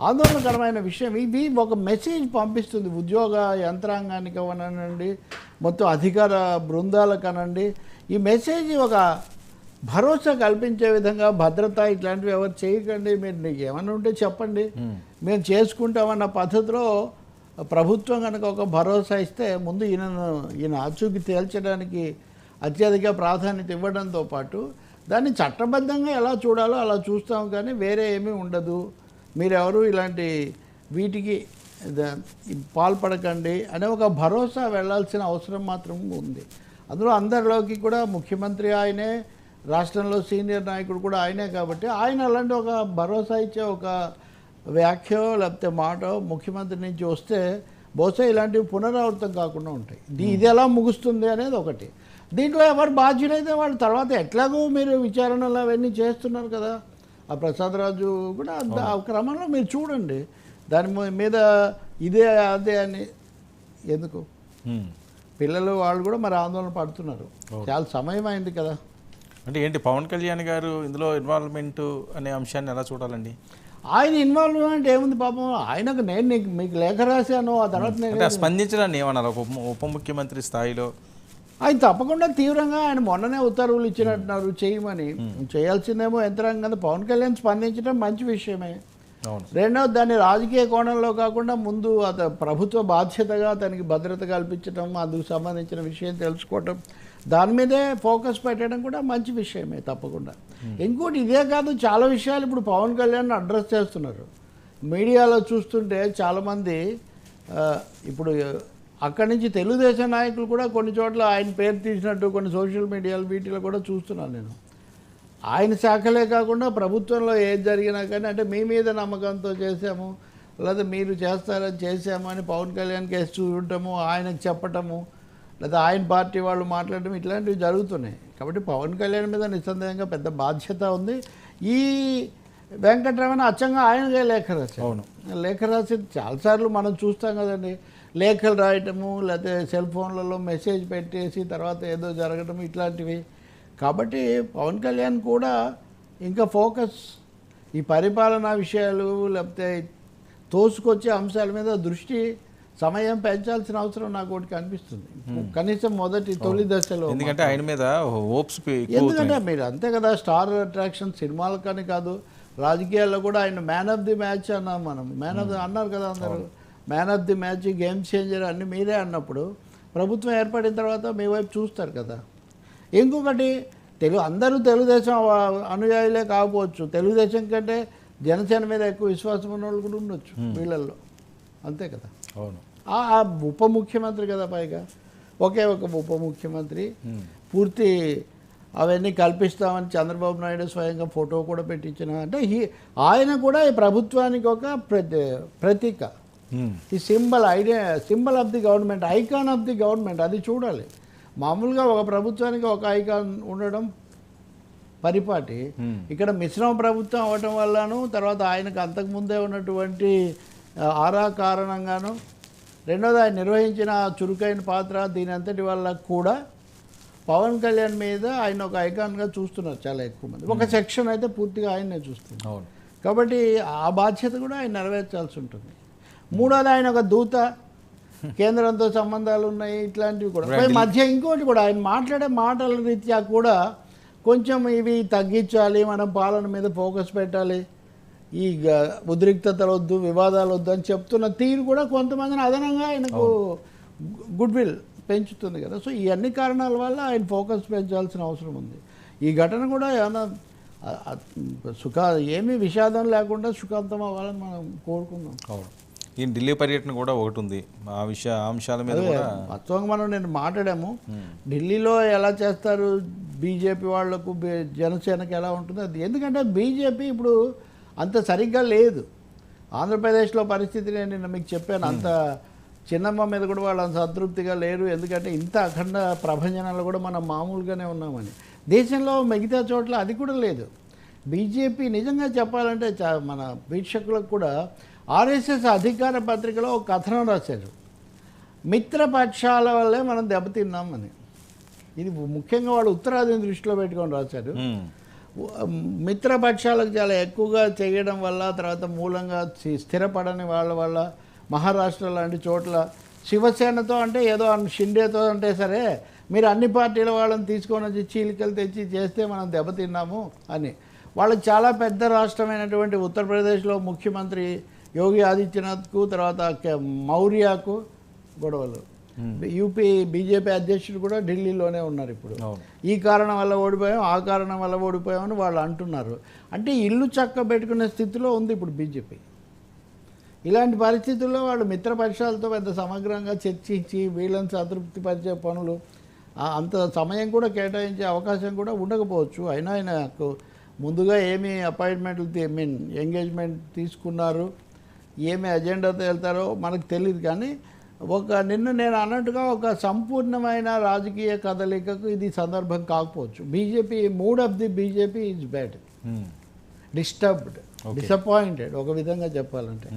ఆందోళనకరమైన విషయం. ఇది ఒక మెసేజ్ పంపిస్తుంది ఉద్యోగ యంత్రాంగానికి అనండి, మొత్తం అధికార బృందాలకు అనండి. ఈ మెసేజ్ ఒక భరోసా కల్పించే విధంగా, భద్రత ఇట్లాంటివి ఎవరు చేయకండి, మీరు నీకు ఏమైనా ఉంటే చెప్పండి, మేము చేసుకుంటామన్న పద్ధతిలో ప్రభుత్వం కనుక ఒక భరోసా ఇస్తే ముందు ఈయన ఆచూకీ తేల్చడానికి అత్యధిక ప్రాధాన్యత ఇవ్వడంతో పాటు దాన్ని చట్టబద్ధంగా ఎలా చూడాలో అలా చూస్తాం, కానీ వేరే ఏమీ ఉండదు. మీరెవరు ఇలాంటి వీటికి పాల్పడకండి అనే ఒక భరోసా వెళ్ళాల్సిన అవసరం మాత్రం ఉంది. అందులో అందరిలోకి కూడా ముఖ్యమంత్రి ఆయనే, రాష్ట్రంలో సీనియర్ నాయకుడు కూడా ఆయనే. కాబట్టి ఆయన అలాంటి ఒక భరోసా ఇచ్చే ఒక వ్యాఖ్యో లేకపోతే మాటో ముఖ్యమంత్రి నుంచి వస్తే బహుశా ఇలాంటివి పునరావృతం కాకుండా ఉంటాయి. ఇది ఎలా ముగుస్తుంది అనేది ఒకటి. దీంట్లో ఎవరు బాధ్యులైతే వాళ్ళు తర్వాత ఎట్లాగో మీరు విచారణలు అవన్నీ చేస్తున్నారు కదా. ఆ ప్రసాద్ రాజు కూడా ఆ క్రమంలో మీరు చూడండి, దాని మీద ఇదే అదే అని ఎందుకు పిల్లలు వాళ్ళు కూడా మరి ఆందోళన పడుతున్నారు. చాలా సమయం అయింది కదా. అంటే ఏంటి పవన్ కళ్యాణ్ గారు ఇందులో ఇన్వాల్వ్మెంట్ అనే అంశాన్ని ఎలా చూడాలండి? ఆయన ఇన్వాల్వ్మెంట్ ఏముంది పాపం, ఆయనకు నేను మీకు లేఖ రాశాను, ఆ తర్వాత నేను స్పందించడాన్ని ఏమన్నారు ఉప ముఖ్యమంత్రి స్థాయిలో? ఆయన తప్పకుండా తీవ్రంగా ఆయన మొన్ననే ఉత్తర్వులు ఇచ్చినట్టున్నారు చేయమని. చేయాల్సిందేమో యంత్రాంగం. పవన్ కళ్యాణ్ స్పందించడం మంచి విషయమే. రెండవది దాన్ని రాజకీయ కోణంలో కాకుండా ముందు ప్రభుత్వ బాధ్యతగా అతనికి భద్రత కల్పించడం, అందుకు సంబంధించిన విషయం తెలుసుకోవటం, దాని మీదే ఫోకస్ పెట్టడం కూడా మంచి విషయమే తప్పకుండా. ఇంకోటి ఇదే కాదు, చాలా విషయాలు ఇప్పుడు పవన్ కళ్యాణ్ అడ్రస్ చేస్తున్నారు. మీడియాలో చూస్తుంటే చాలామంది ఇప్పుడు అక్కడి నుంచి తెలుగుదేశం నాయకులు కూడా కొన్ని చోట్ల ఆయన పేరు తీసినట్టు కొన్ని సోషల్ మీడియాలు వీటిలో కూడా చూస్తున్నాను నేను. ఆయన శాఖలే కాకుండా ప్రభుత్వంలో ఏది జరిగినా కానీ అంటే మీ మీద నమ్మకంతో చేసాము, లేదా మీరు చేస్తారని చేసాము అని పవన్ కళ్యాణ్ కేసు చూడటము, ఆయనకు చెప్పటము, లేదా ఆయన పార్టీ వాళ్ళు మాట్లాడటం, ఇట్లాంటివి జరుగుతున్నాయి. కాబట్టి పవన్ కళ్యాణ్ మీద నిస్సందేహంగా పెద్ద బాధ్యత ఉంది. ఈ వెంకటరమణ అచ్చంగా ఆయనకే లేఖ రాశారు. అవును, లేఖ రాసి చాలాసార్లు మనం చూస్తాం కదండి, లేఖలు రాయటము, లేకపోతే సెల్ ఫోన్లలో మెసేజ్ పెట్టేసి తర్వాత ఏదో జరగటం ఇట్లాంటివి. కాబట్టి పవన్ కళ్యాణ్ కూడా ఇంకా ఫోకస్ ఈ పరిపాలనా విషయాలు లేకపోతే తోసుకొచ్చే అంశాల మీద దృష్టి సమయం పెంచాల్సిన అవసరం నాకు ఒకటి కనిపిస్తుంది, కనీసం తొలి దశలో. ఎందుకంటే ఆయన మీద హోప్స్, ఎందుకంటే మీరు అంతే కదా, స్టార్ అట్రాక్షన్ సినిమాలు కానీ కాదు, రాజకీయాల్లో కూడా ఆయన మ్యాన్ ఆఫ్ ది మ్యాచ్ అన్నాం మనం. మ్యాన్ ఆఫ్ ది అన్నారు కదా అందరూ, man of the match, game changer అన్నీ మీరే అన్నప్పుడు ప్రభుత్వం ఏర్పడిన తర్వాత మీ వైపు చూస్తారు కదా. ఇంకొకటి అందరూ తెలుగుదేశం అనుయాయులే కాకపోవచ్చు, తెలుగుదేశం కంటే జనసేన మీద ఎక్కువ విశ్వాసం ఉన్న వాళ్ళు కూడా ఉండొచ్చు వీళ్ళల్లో, అంతే కదా. అవును, ఆ ఉప ముఖ్యమంత్రి కదా, పైగా ఒకే ఒక ఉప ముఖ్యమంత్రి, పూర్తి అవన్నీ కల్పిస్తామని చంద్రబాబు నాయుడు స్వయంగా ఫోటో కూడా పెట్టించిన అంటే ఆయన కూడా ఈ ప్రభుత్వానికి ఒక ప్రతీక, ఈ symbol of the government, icon of the government. అది చూడాలి. మామూలుగా ఒక ప్రభుత్వానికి ఒక ఐకాన్ ఉండడం పరిపాటి, ఇక్కడ మిశ్రమ ప్రభుత్వం అవ్వటం వల్లను, తర్వాత ఆయనకు అంతకుముందే ఉన్నటువంటి ఆరా కారణంగాను, రెండోది ఆయన నిర్వహించిన చురుకైన పాత్ర, దీని అంతటి వల్ల కూడా పవన్ కళ్యాణ్ మీద ఆయన ఒక ఐకాన్గా చూస్తున్నారు చాలా ఎక్కువ మంది. ఒక సెక్షన్ అయితే పూర్తిగా ఆయన్నే చూస్తున్నారు. కాబట్టి ఆ బాధ్యత కూడా ఆయన నెరవేర్చాల్సి ఉంటుంది. మూడోది ఆయన ఒక దూత, కేంద్రంతో సంబంధాలు ఉన్నాయి, ఇట్లాంటివి కూడా. మధ్య ఇంకోటి కూడా ఆయన మాట్లాడే మాటల రీత్యా కూడా కొంచెం ఇవి తగ్గించాలి, మనం పాలన మీద ఫోకస్ పెట్టాలి, ఈ ఉద్రిక్తతలు వద్దు, వివాదాలు వద్దు అని చెప్తున్న తీరు కూడా కొంతమందిని అదనంగా ఆయనకు గుడ్ విల్ పెంచుతుంది కదా. సో ఈ అన్ని కారణాల వల్ల ఆయన ఫోకస్ పెంచాల్సిన అవసరం ఉంది. ఈ ఘటన కూడా ఏమైనా ఏమీ విషాదం లేకుండా సుఖాంతం అవ్వాలని మనం కోరుకుందాం. అవును, ఈ ఢిల్లీ పర్యటన కూడా ఒకటి ఉంది, ఆ అంశాల మీద కూడా వాస్తవంగా మనం నేను మాట్లాడాము. ఢిల్లీలో ఎలా చేస్తారు బీజేపీ వాళ్లకు, జనసేనకి ఎలా ఉంటుంది అది. ఎందుకంటే బీజేపీ ఇప్పుడు అంత సరిగ్గా లేదు. ఆంధ్రప్రదేశ్లో పరిస్థితి నేను నిన్న మీకు చెప్పాను, అంత చిన్నమ్మ మీద కూడా వాళ్ళు అంత సంతృప్తిగా లేరు. ఎందుకంటే ఇంత అఖండ ప్రభంజనాలు కూడా మనం మామూలుగానే ఉన్నామని. దేశంలో మిగతా చోట్ల అది కూడా లేదు. బీజేపీ నిజంగా చెప్పాలంటే మన వీక్షకులకు కూడా ఆర్ఎస్ఎస్ అధికార పత్రికలో ఒక కథనం రాశారు, మిత్రపక్షాల వల్లే మనం దెబ్బతిన్నామని. ఇది ముఖ్యంగా వాళ్ళు ఉత్తరాదిని దృష్టిలో పెట్టుకొని రాశారు. మిత్రపక్షాలకు చాలా ఎక్కువగా చేయడం వల్ల, తర్వాత మూలంగా స్థిరపడని వాళ్ళ వల్ల, మహారాష్ట్ర లాంటి చోట్ల శివసేనతో అంటే ఏదో షిండేతో అంటే సరే, మీరు అన్ని పార్టీల వాళ్ళని తీసుకొని వచ్చి చీలికలు తెచ్చి చేస్తే మనం దెబ్బతిన్నాము అని. వాళ్ళకి చాలా పెద్ద రాష్ట్రమైనటువంటి ఉత్తరప్రదేశ్లో ముఖ్యమంత్రి యోగి ఆదిత్యనాథ్కు, తర్వాత మౌర్యకు గొడవలు. యూపీ బీజేపీ అధ్యక్షుడు కూడా ఢిల్లీలోనే ఉన్నారు ఇప్పుడు. ఈ కారణం వల్ల ఓడిపోయాం, ఆ కారణం వల్ల ఓడిపోయామని వాళ్ళు అంటున్నారు. అంటే ఇల్లు చక్క పెట్టుకునే స్థితిలో ఉంది ఇప్పుడు బీజేపీ. ఇలాంటి పరిస్థితుల్లో వాళ్ళు మిత్రపక్షాలతో పెద్ద సమగ్రంగా చర్చించి వీళ్ళని సంతృప్తిపరిచే పనులు అంత సమయం కూడా కేటాయించే అవకాశం కూడా ఉండకపోవచ్చు. అయినా ఆయనకు ముందుగా ఏమి అపాయింట్మెంట్లు ఎంగేజ్మెంట్ తీసుకున్నారు, ఏమి అజెండాతో వెళ్తారో మనకు తెలియదు. కానీ నిన్ను నేను అన్నట్టుగా ఒక సంపూర్ణమైన రాజకీయ కదలికకు ఇది సందర్భం కాకపోవచ్చు. BJP mood of the BJP is bad, disturbed, disappointed ఒక విధంగా చెప్పాలంటే.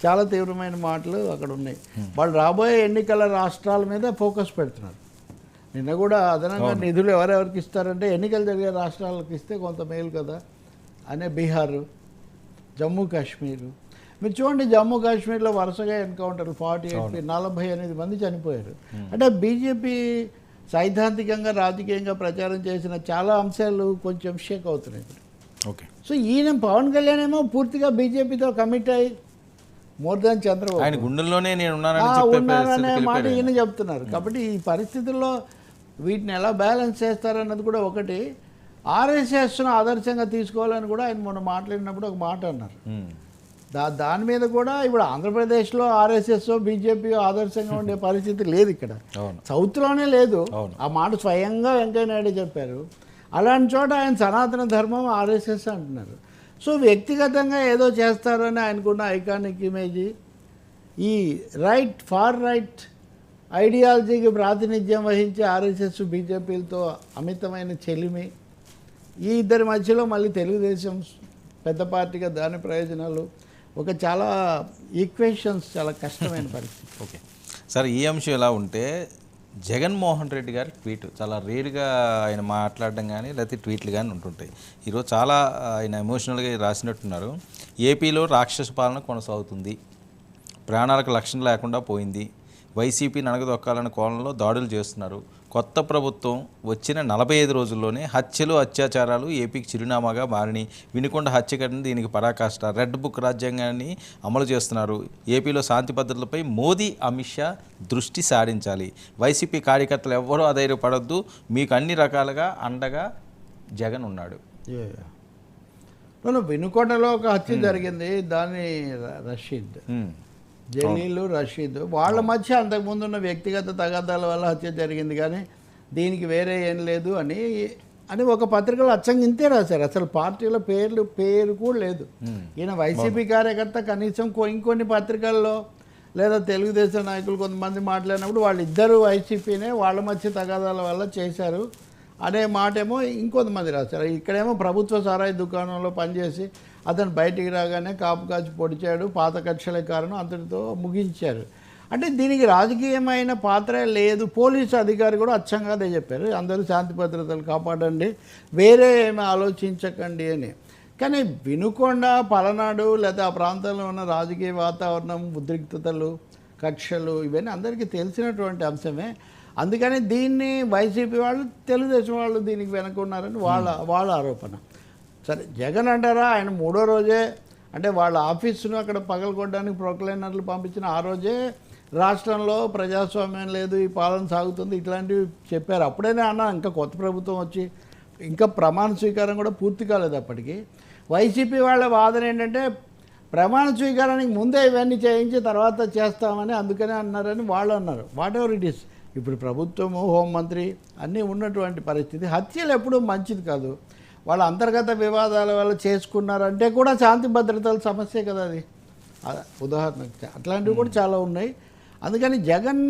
చాలా తీవ్రమైన మాటలు అక్కడ ఉన్నాయి. వాళ్ళు రాబోయే ఎన్నికల రాష్ట్రాల మీద ఫోకస్ పెడుతున్నారు. నిన్న కూడా అదనంగా నిధులు ఎవరెవరికి ఇస్తారంటే ఎన్నికలు జరిగే రాష్ట్రాలకు ఇస్తే కొంత మేలు కదా అనే బీహారు, జమ్మూ కాశ్మీరు. మీరు చూడండి, జమ్మూ కాశ్మీర్లో వరుసగా ఎన్కౌంటర్లు 48 మంది చనిపోయారు. అంటే బీజేపీ సైద్ధాంతికంగా రాజకీయంగా ప్రచారం చేసిన చాలా అంశాలు కొంచెం షేక్ అవుతున్నాయి. ఓకే. సో ఈయన పవన్ కళ్యాణ్ ఏమో పూర్తిగా బీజేపీతో కమిట్ అయ్యి మోర్ దాన్ చంద్రబాబు ఆయన గుండెల్లోనే నేను ఉన్నారనే మాట ఈయన చెప్తున్నారు. కాబట్టి ఈ పరిస్థితుల్లో వీటిని ఎలా బ్యాలెన్స్ చేస్తారన్నది కూడా ఒకటి. ఆర్ఎస్ఎస్ను ఆదర్శంగా తీసుకోవాలని కూడా ఆయన మొన్న మాట్లాడినప్పుడు ఒక మాట అన్నారు. దాని మీద కూడా ఇప్పుడు ఆంధ్రప్రదేశ్లో ఆర్ఎస్ఎస్ బీజేపీ ఆదర్శంగా ఉండే పరిస్థితి లేదు, ఇక్కడ సౌత్లోనే లేదు. ఆ మాట స్వయంగా వెంకయ్య నాయుడు చెప్పారు. అలాంటి చోట ఆయన సనాతన ధర్మం ఆర్ఎస్ఎస్ అంటున్నారు. సో వ్యక్తిగతంగా ఏదో చేస్తారని ఆయనకున్న ఐకానిక్ ఇమేజ్, ఈ ఫార్ రైట్ ఐడియాలజీకి ప్రాతినిధ్యం వహించే ఆర్ఎస్ఎస్ బీజేపీలతో అమితమైన చెలిమి, ఈ ఇద్దరి మధ్యలో మళ్ళీ తెలుగుదేశం పెద్ద పార్టీగా దాని ప్రయోజనాలు, ఒక చాలా ఈక్వేషన్స్, చాలా కష్టమైన పరిస్థితి. ఓకే సార్, ఈ అంశం ఎలా ఉంటే జగన్మోహన్ రెడ్డి గారి ట్వీట్ చాలా రేర్గా ఆయన మాట్లాడడం కానీ లేకపోతే ట్వీట్లు కానీ ఉంటుంటాయి. ఈరోజు చాలా ఆయన ఎమోషనల్గా రాసినట్టున్నారు. ఏపీలో రాక్షస పాలన కొనసాగుతుంది, ప్రాణాలకు రక్షణ లేకుండా పోయింది, వైసీపీ నడగదొక్కాలన్న కోణంలో దాడులు చేస్తున్నారు, కొత్త ప్రభుత్వం వచ్చిన 45 రోజుల్లోనే హత్యలు అత్యాచారాలు ఏపీకి చిరునామాగా మారినాయి, వినుకొండ హత్య ఘటన దీనికి పరాకాష్ట, రెడ్ బుక్ రాజ్యాంగాన్ని అమలు చేస్తున్నారు, ఏపీలో శాంతి భద్రతలపై మోదీ అమిత్ షా దృష్టి సారించాలి, వైసీపీ కార్యకర్తలు ఎవ్వరూ అధైర్యపడొద్దు, మీకు అన్ని రకాలుగా అండగా జగన్ ఉన్నాడు. వినుకొండలో ఒక హత్య జరిగింది, దాన్ని రషీద్ జలీలు రషీద్ వాళ్ళ మధ్య అంతకుముందు ఉన్న వ్యక్తిగత తగాదాల వల్ల హత్య జరిగింది, కానీ దీనికి వేరే ఏం లేదు అని అని ఒక పత్రికలో అచ్చంగా ఇంతే రాశారు. అసలు పార్టీల పేరు కూడా లేదు. ఈయన వైసీపీ కార్యకర్త. కనీసం ఇంకొన్ని పత్రికల్లో లేదా తెలుగుదేశం నాయకులు కొంతమంది మాట్లాడినప్పుడు వాళ్ళిద్దరూ వైసీపీనే, వాళ్ళ మధ్య తగాదాల వల్ల చేశారు అనే మాటేమో ఇంకొంతమంది రాశారు. ఇక్కడేమో ప్రభుత్వ సారాయి దుకాణంలో పనిచేసి అతను బయటికి రాగానే కాపు కాచి పొడిచాడు, పాత కక్షలే కారణం, అంతటితో ముగించారు. అంటే దీనికి రాజకీయమైన పాత్ర లేదు. పోలీసు అధికారి కూడా అచ్చంగా అదే చెప్పారు, అందరూ శాంతి భద్రతలు కాపాడండి, వేరే ఏమీ ఆలోచించకండి అని. కానీ వినుకొండ, పలనాడు లేదా ఆ ప్రాంతంలో ఉన్న రాజకీయ వాతావరణం, ఉద్రిక్తతలు, కక్షలు ఇవన్నీ అందరికీ తెలిసినటువంటి అంశమే. అందుకని దీన్ని వైసీపీ వాళ్ళు, తెలుగుదేశం వాళ్ళు దీనికి వెనుకున్నారని వాళ్ళ ఆరోపణ. సరే, జగన్ అంటారా, ఆయన 3వ రోజే అంటే వాళ్ళ ఆఫీసును అక్కడ పగలగొట్టడానికి ప్రొక్లైనర్లు పంపించిన ఆ రోజే రాష్ట్రంలో ప్రజాస్వామ్యం లేదు, ఈ పాలన సాగుతుంది, ఇట్లాంటివి చెప్పారు. అప్పుడేనే అన్నా ఇంకా కొత్త ప్రభుత్వం వచ్చి ఇంకా ప్రమాణ స్వీకారం కూడా పూర్తి కాలేదు అప్పటికి. వైసీపీ వాళ్ళ వాదన ఏంటంటే ప్రమాణ స్వీకారానికి ముందే ఇవన్నీ చేయించి తర్వాత చేస్తామని అందుకనే అన్నారని వాళ్ళు అన్నారు. What ever it is. ఇప్పుడు ప్రభుత్వము, హోంమంత్రి అన్నీ ఉన్నటువంటి పరిస్థితి. హత్యలు ఎప్పుడూ మంచిది కాదు. వాళ్ళ అంతర్గత వివాదాల వల్ల చేసుకున్నారంటే కూడా శాంతి భద్రతల సమస్యే కదా అది. ఉదాహరణకు అట్లాంటివి కూడా చాలా ఉన్నాయి. అందుకని జగన్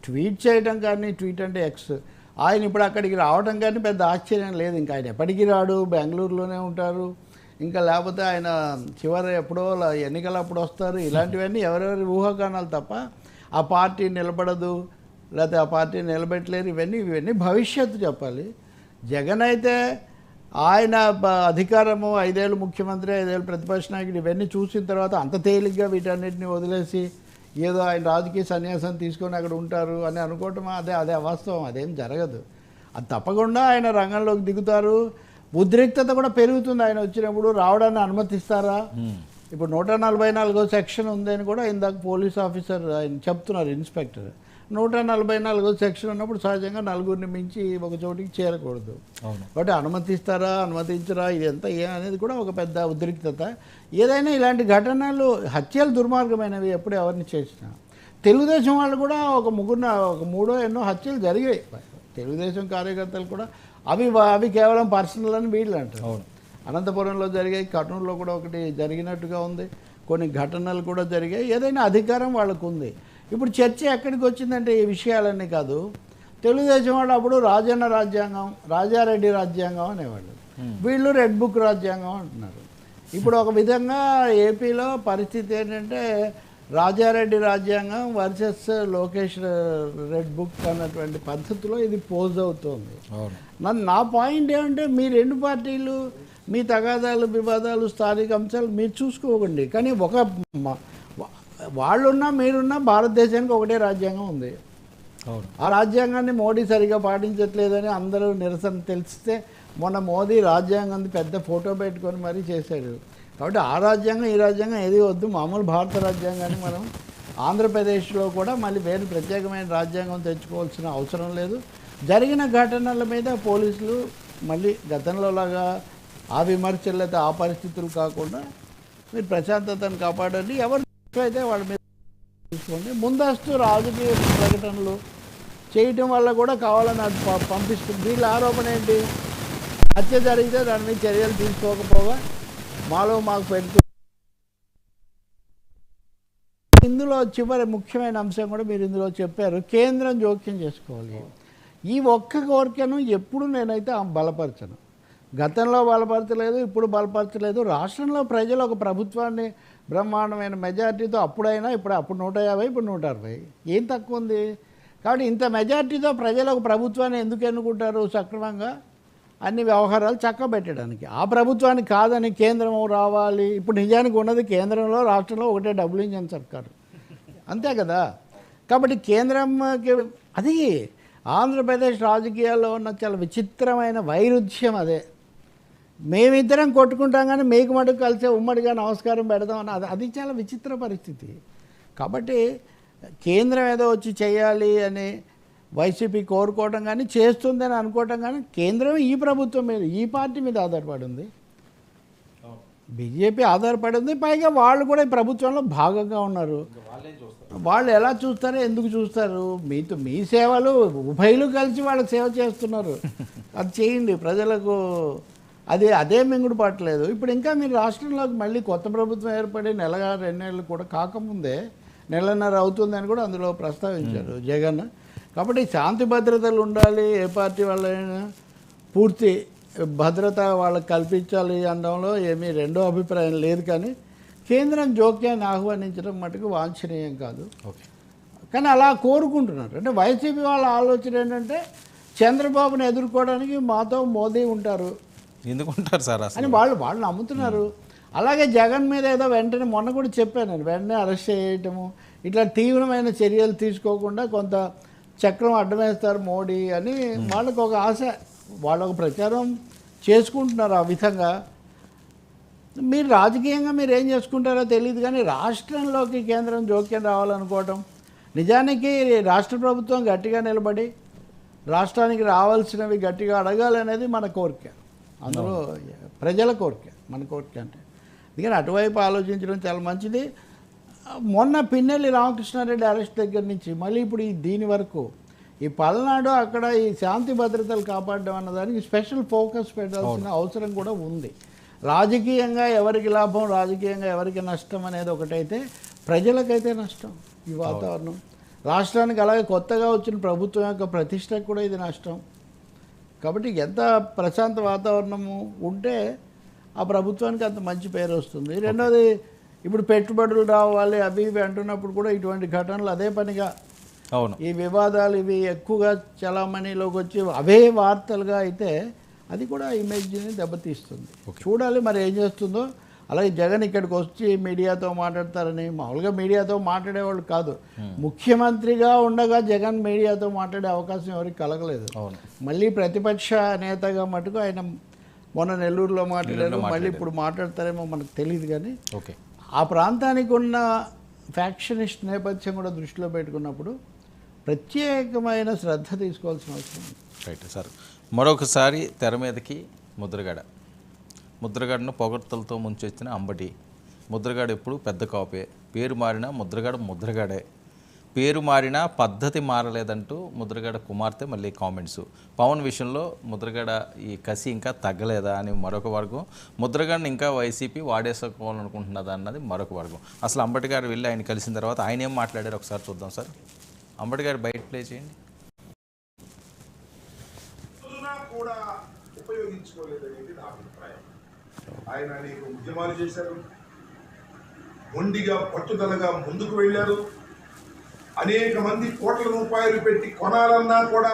ట్వీట్ చేయడం కానీ, ట్వీట్ అంటే ఎక్స్, ఆయన ఇప్పుడు అక్కడికి రావడం కానీ పెద్ద ఆశ్చర్యం లేదు. ఇంకా ఆయన ఎప్పటికీ రాడు, బెంగళూరులోనే ఉంటారు. ఇంకా లేకపోతే ఆయన చివరి ఎప్పుడో ఎన్నికలప్పుడు వస్తారు. ఇలాంటివన్నీ ఎవరెవరి ఊహాగానాలు తప్ప ఆ పార్టీ నిలబడదు, లేకపోతే ఆ పార్టీ నిలబెట్టలేరు, ఇవన్నీ భవిష్యత్తు చెప్పాలి. జగన్ అయితే ఆయన అధికారము 5 ఏళ్ళు ముఖ్యమంత్రి, 5 ఏళ్ళు ప్రతిపక్ష నాయకుడు, ఇవన్నీ చూసిన తర్వాత అంత తేలిగ్గా వీటన్నిటిని వదిలేసి ఏదో ఆయన రాజకీయ సన్యాసం తీసుకొని అక్కడ ఉంటారు అని అనుకోవటం అదే అవాస్తవం. అదేం జరగదు. అది తప్పకుండా ఆయన రంగంలోకి దిగుతారు. ఉద్రిక్తత కూడా పెరుగుతుంది ఆయన వచ్చినప్పుడు. రావడాన్ని అనుమతిస్తారా? ఇప్పుడు 144వ సెక్షన్ ఉందని కూడా ఇందాక పోలీస్ ఆఫీసర్ ఆయన చెప్తున్నారు, ఇన్స్పెక్టర్. 144వ సెక్షన్ ఉన్నప్పుడు సహజంగా 4గురిని మించి ఒక చోటికి చేరకూడదు. కాబట్టి అనుమతిస్తారా, అనుమతించరా, ఇదంతా అనేది కూడా ఒక పెద్ద ఉద్రిక్తత. ఏదైనా ఇలాంటి ఘటనలు, హత్యలు దుర్మార్గమైనవి ఎప్పుడు ఎవరిని చేసినా. తెలుగుదేశం వాళ్ళు కూడా ఒక 3 ఎన్నో హత్యలు జరిగాయి. తెలుగుదేశం కార్యకర్తలు కూడా అవి కేవలం పర్సనల్ అని వీళ్ళు అంటారు. అనంతపురంలో జరిగాయి, కర్నూలులో కూడా ఒకటి జరిగినట్టుగా ఉంది, కొన్ని ఘటనలు కూడా జరిగాయి. ఏదైనా అధికారం వాళ్ళకు ఉంది. ఇప్పుడు చర్చ ఎక్కడికి వచ్చిందంటే ఈ విషయాలన్నీ కాదు. తెలుగుదేశం వాళ్ళు అప్పుడు రాజన్న రాజ్యాంగం, రాజారెడ్డి రాజ్యాంగం అనేవాళ్ళు, వీళ్ళు రెడ్ బుక్ రాజ్యాంగం అంటున్నారు. ఇప్పుడు ఒక విధంగా ఏపీలో పరిస్థితి ఏంటంటే రాజారెడ్డి రాజ్యాంగం వర్సెస్ లోకేష్ రెడ్ బుక్ అన్నటువంటి పద్ధతిలో ఇది పోజ్ అవుతుంది. నా పాయింట్ ఏమంటే మీ 2 పార్టీలు మీ తగాదాలు, వివాదాలు, స్థానిక అంశాలు మీరు చూసుకోకండి. కానీ వాళ్ళున్నా మీరున్నా భారతదేశానికి ఒకటే రాజ్యాంగం ఉంది. ఆ రాజ్యాంగాన్ని మోడీ సరిగా పాటించట్లేదని అందరూ నిరసన తెలిస్తే మొన్న మోదీ రాజ్యాంగం పెద్ద ఫోటో పెట్టుకొని మరీ చేశాడు. కాబట్టి ఆ రాజ్యాంగం, ఈ రాజ్యాంగం ఏది వద్దు, మామూలు భారత రాజ్యాంగాన్ని మనం ఆంధ్రప్రదేశ్లో కూడా మళ్ళీ వేరే ప్రత్యేకమైన రాజ్యాంగం తెచ్చుకోవాల్సిన అవసరం లేదు. జరిగిన ఘటనల మీద పోలీసులు మళ్ళీ గతంలో లాగా ఆ విమర్శలు లేదా ఆ పరిస్థితులు కాకుండా మీరు ప్రశాంతతను కాపాడండి. ఎవరు అయితే వాళ్ళ మీద తీసుకోండి. ముందస్తు రాజకీయ ప్రకటనలు చేయటం వల్ల కూడా కావాలని అది పంపిస్తుంది. వీళ్ళ ఆరోపణ ఏంటి? హత్య జరిగితే దాని మీద చర్యలు తీసుకోకపోగా మాకు పెడుతూ. ఇందులో చివరి ముఖ్యమైన అంశం కూడా మీరు ఇందులో చెప్పారు, కేంద్రం జోక్యం చేసుకోవాలి. ఈ ఒక్క కోరికను ఎప్పుడు నేనైతే బలపరచను. గతంలో బలపరచలేదు, ఇప్పుడు బలపరచలేదు. రాష్ట్రంలో ప్రజలు ఒక ప్రభుత్వాన్ని బ్రహ్మాండమైన మెజార్టీతో అప్పుడు 150, ఇప్పుడు 160, ఏం తక్కువ ఉంది? కాబట్టి ఇంత మెజార్టీతో ప్రజలు ఒక ప్రభుత్వాన్ని ఎందుకు ఎన్నుకుంటారు? సక్రమంగా అన్ని వ్యవహారాలు చక్కబెట్టడానికి. ఆ ప్రభుత్వానికి కాదని కేంద్రం రావాలి. ఇప్పుడు నిజానికి ఉన్నది కేంద్రంలో, రాష్ట్రంలో ఒకటే డబుల్ ఇంజన్ సర్కారు, అంతే కదా. కాబట్టి కేంద్రంకి అది ఆంధ్రప్రదేశ్ రాజకీయాల్లో ఉన్న చాలా విచిత్రమైన వైరుధ్యం అదే. మేమిద్దరం కొట్టుకుంటాం కానీ మీకు మటుకు కలిసే ఉమ్మడిగా నమస్కారం పెడదాం అని అది చాలా విచిత్ర పరిస్థితి. కాబట్టి కేంద్రం ఏదో వచ్చి చేయాలి అని వైసీపీ కోరుకోవటం కానీ, చేస్తుంది అని అనుకోవటం కానీ, కేంద్రం ఈ ప్రభుత్వం మీద, ఈ పార్టీ మీద ఆధారపడి ఉంది. బీజేపీ ఆధారపడింది. పైగా వాళ్ళు కూడా ఈ ప్రభుత్వంలో భాగంగా ఉన్నారు. వాళ్ళు ఎలా చూస్తారో ఎందుకు చూస్తారు? మీ సేవలు ఉభయలు కలిసి వాళ్ళకి సేవ చేస్తున్నారు. అది చేయండి ప్రజలకు. అదే మింగుడు పట్టలేదు. ఇప్పుడు ఇంకా మీరు రాష్ట్రంలోకి మళ్ళీ కొత్త ప్రభుత్వం ఏర్పడి నెలగా 2 నెలలు కూడా కాకముందే నెలన్నర అవుతుందని కూడా అందులో ప్రస్తావించారు జగన్. కాబట్టి శాంతి భద్రతలు ఉండాలి, ఏ పార్టీ వాళ్ళైనా పూర్తి భద్రత వాళ్ళకి కల్పించాలి అనడంలో ఏమీ రెండో అభిప్రాయం లేదు. కానీ కేంద్రం జోక్యాన్ని ఆహ్వానించడం మటుకు వాంఛనీయం కాదు. కానీ అలా కోరుకుంటున్నారు. అంటే వైసీపీ వాళ్ళ ఆలోచన ఏంటంటే చంద్రబాబును ఎదుర్కోవడానికి మాతో మోదీ ఉంటారు ఎందుకుంటారు సార్ అని వాళ్ళు నమ్ముతున్నారు. అలాగే జగన్ మీద ఏదో వెంటనే మొన్న కూడా చెప్పాను నేను, వెంటనే అరెస్ట్ చేయటము, ఇట్లా తీవ్రమైన చర్యలు తీసుకోకుండా కొంత చక్రం అడ్డమేస్తారు మోడీ అని వాళ్ళకు ఒక ఆశ, వాళ్ళొక ప్రచారం చేసుకుంటున్నారు. ఆ విధంగా మీరు రాజకీయంగా మీరు ఏం చేసుకుంటారో తెలియదు. కానీ రాష్ట్రంలోకి కేంద్రం జోక్యం రావాలనుకోవటం, నిజానికి రాష్ట్ర ప్రభుత్వం గట్టిగా నిలబడి రాష్ట్రానికి రావాల్సినవి గట్టిగా అడగాలనేది మన కోరిక, అందులో ప్రజల కోరిక, మన కోరిక. అంటే అందుకని అటువైపు ఆలోచించడం చాలా మంచిది. మొన్న పిన్నెల్లి రామకృష్ణారెడ్డి అరెస్ట్ దగ్గర నుంచి మళ్ళీ ఇప్పుడు దీని వరకు ఈ పల్నాడు అక్కడ ఈ శాంతి భద్రతలు కాపాడడం అన్నదానికి స్పెషల్ ఫోకస్ పెట్టాల్సిన అవసరం కూడా ఉంది. రాజకీయంగా ఎవరికి లాభం, రాజకీయంగా ఎవరికి నష్టం అనేది ఒకటైతే ప్రజలకైతే నష్టం ఈ వాతావరణం. రాష్ట్రానికి అలాగే కొత్తగా వచ్చిన ప్రభుత్వం యొక్క ప్రతిష్టకు కూడా ఇది నష్టం. కాబట్టి ఎంత ప్రశాంత వాతావరణము ఉంటే ఆ ప్రభుత్వానికి అంత మంచి పేరు వస్తుంది. రెండోది ఇప్పుడు పెట్టుబడులు రావాలి అవి ఇవి అంటున్నప్పుడు కూడా ఇటువంటి ఘటనలు అదే పనిగా ఈ వివాదాలు ఇవి ఎక్కువగా చలామణిలోకి వచ్చి అవే వార్తలుగా అయితే అది కూడా ఇమేజ్ని దెబ్బతీస్తుంది. చూడాలి మరి ఏం చేస్తుందో. అలాగే జగన్ ఇక్కడికి వచ్చి మీడియాతో మాట్లాడతారని, మామూలుగా మీడియాతో మాట్లాడేవాళ్ళు కాదు, ముఖ్యమంత్రిగా ఉండగా జగన్ మీడియాతో మాట్లాడే అవకాశం ఎవరికి కలగలేదు. మళ్ళీ ప్రతిపక్ష నేతగా మటుకు ఆయన మొన్న నెల్లూరులో మాట్లాడారు, మళ్ళీ ఇప్పుడు మాట్లాడతారేమో మనకు తెలియదు. కానీ ఆ ప్రాంతానికి ఉన్న ఫ్యాక్షనిస్ట్ నేపథ్యం కూడా దృష్టిలో పెట్టుకున్నప్పుడు ప్రత్యేకమైన శ్రద్ధ తీసుకోవాల్సిన అవసరం ఉంది. Right sir. మరొకసారి తెర మీదకి ముద్రగడను పొగడ్తలతో ముంచొచ్చిన అంబటి. ముద్రగడ ఎప్పుడు పెద్ద కాపే, పేరు మారినా ముద్రగడే, పేరు మారినా పద్ధతి మారలేదంటూ ముద్రగడ కుమార్తె మళ్ళీ కామెంట్స్. పవన్ విషయంలో ముద్రగడ ఈ కసి ఇంకా తగ్గలేదా అని మరొక వర్గం, ముద్రగడని ఇంకా వైసీపీ వాడేసుకోవాలనుకుంటున్నదా అన్నది మరొక వర్గం. అసలు అంబటి గారు వెళ్ళి ఆయన కలిసిన తర్వాత ఆయన ఏం మాట్లాడారు ఒకసారి చూద్దాం సార్. అంబటి గారు బయట ప్లే చేయండి. కూడా ఉపయోగించుకోలేదనేది నా అభిప్రాయం. ఆయన అనేక ఉద్యమాలు చేశారు, మొండిగా పట్టుదలగా ముందుకు వెళ్ళారు. అనేక మంది కోట్ల రూపాయలు పెట్టి కొనాలన్నా కూడా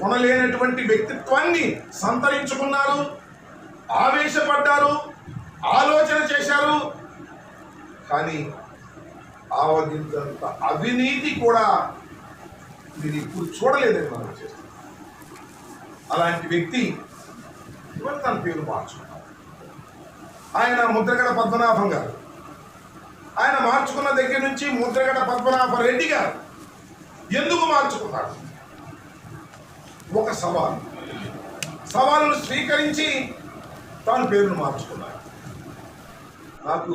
కొనలేనటువంటి వ్యక్తిత్వాన్ని సంతరించుకున్నారు, ఆవేశపడ్డారు, ఆలోచన చేశారు. కానీ ఆవగింతంత అవినీతి కూడా మీరు ఇప్పుడు చూడలేదని మనం చేస్తాం. అలాంటి వ్యక్తి ఇవాళ తన పేరు మార్చుకున్నారు. ఆయన ముద్రగడ పద్మనాభం గారు. ఆయన మార్చుకున్న దగ్గర నుంచి ముద్రగడ పద్మనాభ రెడ్డి గారు ఎందుకు మార్చుకున్నారు? ఒక సవాలును స్వీకరించి తాను పేరును మార్చుకున్నారు. నాకు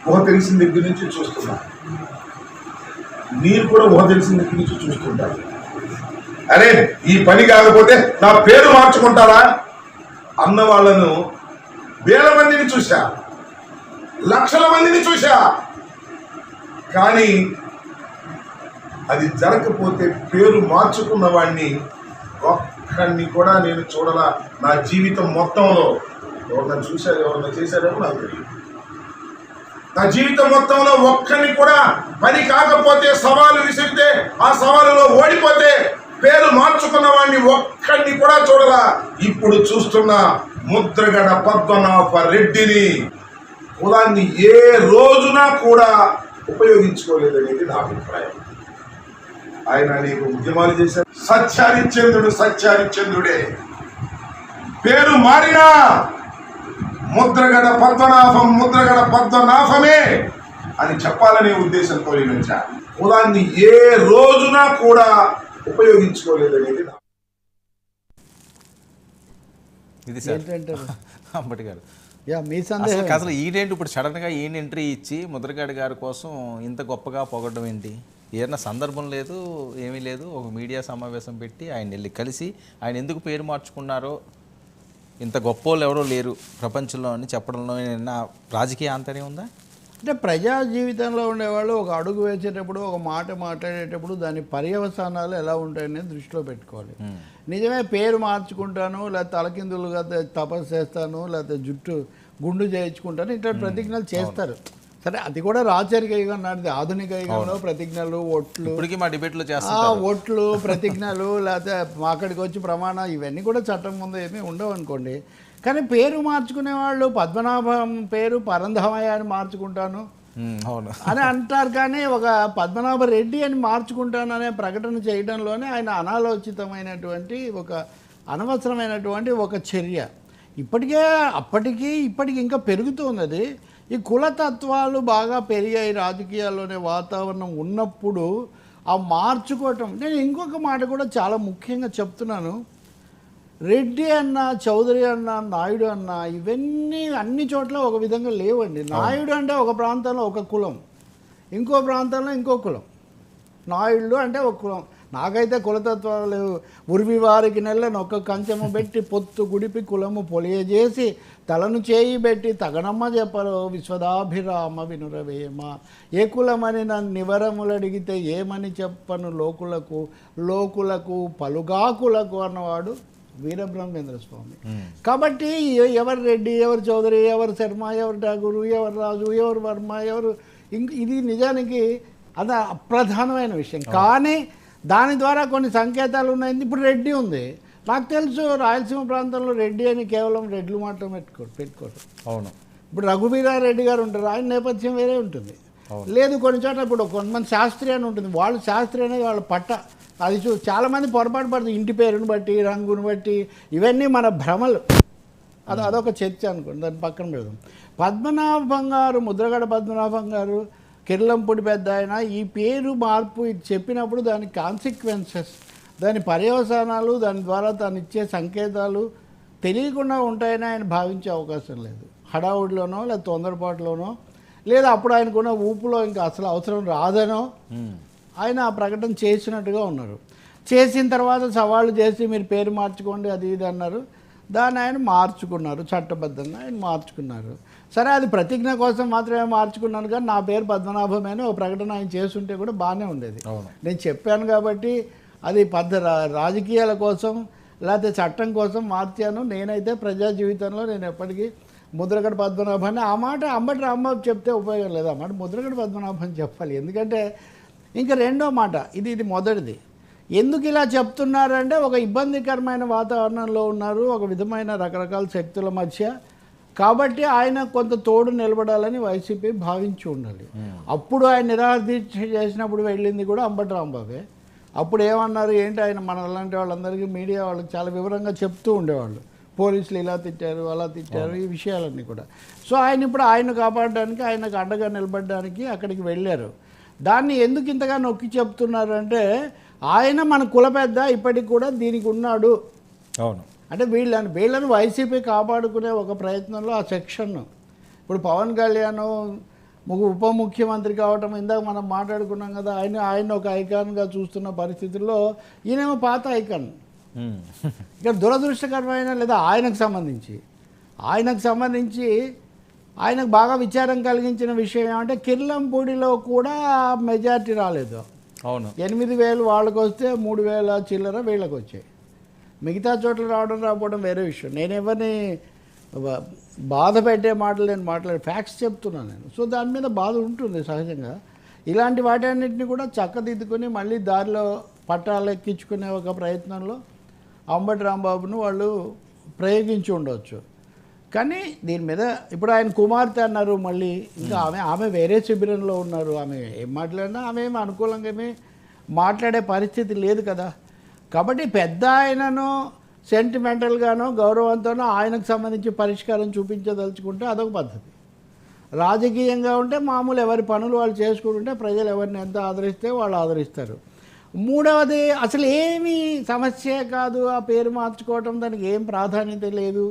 ఊహ తెలిసిన దగ్గర నుంచి చూస్తున్నా, మీరు కూడా ఊహ తెలిసిన దగ్గర నుంచి చూస్తుంటారు. అరే ఈ పని కాకపోతే నా పేరు మార్చుకుంటారా అన్న వాళ్ళను వేల మందిని చూశా, లక్షల మందిని చూశా. కానీ అది జరగకపోతే పేరు మార్చుకున్న వాడిని ఒక్కడిని కూడా నేను చూడలా నా జీవితం మొత్తంలో. ఎవరన్నా చూశారు, ఎవరన్నా చేశారేమో నాకు తెలియదు. నా జీవితం మొత్తంలో ఒక్కడిని కూడా పని కాకపోతే సవాలు విసిరితే ఆ సవాలులో ఓడిపోతే పేరు మార్చుకున్న వాడిని ఒక్కడిని కూడా చూడలా. ఇప్పుడు చూస్తున్న ముద్రగడ పద్మనాభ రెడ్డిని కులాన్ని ఏ రోజున కూడా ఉపయోగించుకోలేదనేది నా అభిప్రాయం. ఆయన అనేక ఉద్యమాలు చేశారు. సత్యారిచంద్రుడే, పేరు మారినా ముద్రగడ పద్మనాభమే అని చెప్పాలనే ఉద్దేశంతో వచ్చా. కులాన్ని ఏ రోజున కూడా ఉపయోగించుకోలేదనేది ఇది సార్ అంబటి గారు. యా మీ సందేహం అసలు ఈడేంటి ఇప్పుడు సడన్గా ఈయన ఎంట్రీ ఇచ్చి ముద్రగడ గారి కోసం ఇంత గొప్పగా పొగడడం ఏంటి? ఏదైనా సందర్భం లేదు, ఏమీ లేదు. ఒక మీడియా సమావేశం పెట్టి ఆయన వెళ్ళి కలిసి ఆయన ఎందుకు పేరు మార్చుకున్నారో, ఇంత గొప్ప వాళ్ళు ఎవరో లేరు ప్రపంచంలో అని చెప్పడంలో ఏమైనా రాజకీయ ఆంతర్యం ఉందా? అంటే ప్రజా జీవితంలో ఉండేవాళ్ళు ఒక అడుగు వేసేటప్పుడు, ఒక మాట మాట్లాడేటప్పుడు దాని పర్యవసానాలు ఎలా ఉంటాయని దృష్టిలో పెట్టుకోవాలి. నిజమే పేరు మార్చుకుంటాను, లేకపోతే తలకిందులుగా తపస్సు చేస్తాను, లేకపోతే జుట్టు గుండు చేయించుకుంటాను, ఇట్లాంటి ప్రతిజ్ఞలు చేస్తారు. సరే, అది కూడా రాచరిక యుగం నాటిది. ఆధునిక యుగంలో ప్రతిజ్ఞలు, ఒట్లు, ఇప్పటికీ మా డిబేట్లో ఒట్లు, ప్రతిజ్ఞలు, లేకపోతే అక్కడికి వచ్చి ప్రమాణం, ఇవన్నీ కూడా చట్టం ముందు ఏమీ ఉండవు అనుకోండి. కానీ పేరు మార్చుకునే వాళ్ళు పద్మనాభం పేరు పరంధామయ్య అని మార్చుకుంటాను అని అంటారు. కానీ ఒక పద్మనాభ రెడ్డి అని మార్చుకుంటాను అనే ప్రకటన చేయడంలోనే ఆయన అనాలోచితమైనటువంటి ఒక అనవసరమైనటువంటి ఒక చర్య. ఇప్పటికి ఇంకా పెరుగుతుంది అది. ఈ కులతత్వాలు బాగా పెరిగాయి రాజకీయాల్లోనే, వాతావరణం ఉన్నప్పుడు ఆ మార్చుకోవటం. నేను ఇంకొక మాట కూడా చాలా ముఖ్యంగా చెప్తున్నాను. రెడ్డి అన్న, చౌదరి అన్న, నాయుడు అన్న, ఇవన్నీ అన్ని చోట్ల ఒక విధంగా లేవండి. నాయుడు అంటే ఒక ప్రాంతంలో ఒక కులం, ఇంకో ప్రాంతంలో ఇంకో కులం. నాయుళ్ళు అంటే ఒక కులం. నాకైతే కులతత్వాలు లేవు. ఉరివి వారికి నెలను ఒక కంచెము పెట్టి పొత్తు గుడిపి కులము పొలియజేసి తలను చేయి పెట్టి తగనమ్మ చెప్పరు విశ్వదాభిరామ వినురవేమ. ఏ కులమని నన్ను నివరములడిగితే ఏమని చెప్పను లోకులకు పలుగాకులకు అన్నవాడు వీరబ్రహ్మేంద్ర స్వామి. కాబట్టి ఎవరు రెడ్డి, ఎవరు చౌదరి, ఎవరు శర్మ, ఎవరు ఠాగూరు, ఎవరు రాజు, ఎవరు వర్మ, ఎవరు ఇది నిజానికి అది అప్రధానమైన విషయం. కానీ దాని ద్వారా కొన్ని సంకేతాలు ఉన్నాయి. ఇప్పుడు రెడ్డి ఉంది, నాకు తెలుసు రాయలసీమ ప్రాంతంలో రెడ్డి అని కేవలం రెడ్లు మాత్రం పెట్టుకోరు. అవును. ఇప్పుడు రఘువీరారెడ్డి గారు ఉంటారు, ఆయన నేపథ్యం వేరే ఉంటుంది. లేదు కొన్ని చోట్ల ఇప్పుడు కొంతమంది శాస్త్రి అని ఉంటుంది, వాళ్ళు శాస్త్రి అనేది వాళ్ళ పట్ట. అది చాలామంది పొరపాటు పడుతుంది, ఇంటి పేరుని బట్టి, రంగుని బట్టి. ఇవన్నీ మన భ్రమలు. అదొక చర్చ అనుకోండి, దాన్ని పక్కన పెడదాం. పద్మనాభం గారు, ముద్రగడ పద్మనాభం గారు, కిర్లంపూడి పెద్ద ఆయన, ఈ పేరు మార్పు ఇది చెప్పినప్పుడు దాని కాన్సిక్వెన్సెస్, దాని పర్యవసానాలు, దాని ద్వారా తాను ఇచ్చే సంకేతాలు తెలియకుండా ఉంటాయని ఆయన భావించే అవకాశం లేదు. హడావుడిలోనో లేదా తొందరపాటులోనో లేదా అప్పుడు ఆయనకున్న ఊపులో ఇంకా అసలు అవసరం రాదనో ఆయన ఆ ప్రకటన చేసినట్టుగా ఉన్నారు. చేసిన తర్వాత సవాళ్ళు చేసి మీరు పేరు మార్చుకోండి అది ఇది అన్నారు. దాన్ని ఆయన మార్చుకున్నారు, చట్టబద్ధంగా ఆయన మార్చుకున్నారు. సరే, అది ప్రతిజ్ఞ కోసం మాత్రమే మార్చుకున్నాను, కానీ నా పేరు పద్మనాభమే అని ఒక ప్రకటన ఆయన చేస్తుంటే కూడా బాగానే ఉండేది. నేను చెప్పాను కాబట్టి అది రాజకీయాల కోసం లేకపోతే చట్టం కోసం మార్చాను. నేనైతే ప్రజా జీవితంలో నేను ఎప్పటికీ ముద్రగడ పద్మనాభాన్ని, ఆ మాట అంబటి రాంబాబు చెప్తే ఉపయోగం లేదు, ఆ మాట ముద్రగడ పద్మనాభాన్ని చెప్పాలి. ఎందుకంటే ఇంకా రెండో మాట, ఇది మొదటిది. ఎందుకు ఇలా చెప్తున్నారంటే ఒక ఇబ్బందికరమైన వాతావరణంలో ఉన్నారు, ఒక విధమైన రకరకాల శక్తుల మధ్య. కాబట్టి ఆయన కొంత తోడు నిలబడాలని వైసీపీ భావించి ఉండాలి. అప్పుడు ఆయన నిరాహార దీక్ష చేసినప్పుడు వెళ్ళింది కూడా అంబటి రాంబాబే. అప్పుడు ఏమన్నారు ఏంటి, ఆయన మన అలాంటి వాళ్ళందరికీ మీడియా వాళ్ళకి చాలా వివరంగా చెప్తూ ఉండేవాళ్ళు, పోలీసులు ఇలా తిట్టారు అలా తిట్టారు, ఈ విషయాలన్నీ కూడా. సో ఆయన ఇప్పుడు ఆయన కాపాడడానికి, ఆయనకు అండగా నిలబడడానికి అక్కడికి వెళ్ళారు. దాన్ని ఎందుకు ఇంతగా నొక్కి చెప్తున్నారు అంటే, ఆయన మన కుల పెద్ద ఇప్పటికి కూడా దీనికి ఉన్నాడు. అవును. అంటే వీళ్ళని వైసీపీ కాపాడుకునే ఒక ప్రయత్నంలో ఆ సెక్షన్. ఇప్పుడు పవన్ కళ్యాణ్ ఉప ముఖ్యమంత్రి కావటం ఇందాక మనం మాట్లాడుకున్నాం కదా, ఆయన ఒక ఐకాన్గా చూస్తున్న పరిస్థితుల్లో ఈయనేమో పాత ఐకాన్. ఇక్కడ దురదృష్టకరమైన లేదా ఆయనకు సంబంధించి ఆయనకు బాగా విచారం కలిగించిన విషయం ఏమంటే, కిర్లంపూడిలో కూడా మెజార్టీ రాలేదు. అవును. 8,000 వాళ్ళకు వస్తే 3,000 చిల్లర వీళ్ళకి వచ్చాయి. మిగతా చోట్ల రాకపోవడం వేరే విషయం. నేను ఎవరిని బాధ పెట్టే మాటలు నేను ఫ్యాక్ట్స్ చెప్తున్నాను నేను. సో దాని మీద బాధ ఉంటుంది సహజంగా. ఇలాంటి వాటన్నిటిని కూడా చక్కదిద్దుకొని మళ్ళీ దారిలో పట్టాలు ఎక్కించుకునే ఒక ప్రయత్నంలో అంబటి రాంబాబును వాళ్ళు ప్రయోగించి ఉండవచ్చు. కానీ దీని మీద ఇప్పుడు ఆయన కుమార్తె అన్నారు, మళ్ళీ ఇంకా ఆమె వేరే శిబిరంలో ఉన్నారు. ఆమె ఏం మాట్లాడినా ఆమె ఏమి అనుకూలంగా ఏమీ మాట్లాడే పరిస్థితి లేదు కదా. కాబట్టి పెద్ద ఆయనను సెంటిమెంటల్గానో గౌరవంతోనో ఆయనకు సంబంధించి పరిష్కారం చూపించదలుచుకుంటే అదొక పద్ధతి. రాజకీయంగా ఉంటే మామూలు ఎవరి పనులు వాళ్ళు చేసుకుంటుంటే ప్రజలు ఎవరిని ఎంత ఆదరిస్తే వాళ్ళు ఆదరిస్తారు. మూడవది, అసలు ఏమీ సమస్య కాదు ఆ పేరు మార్చుకోవటం, దానికి ఏం ప్రాధాన్యత లేదు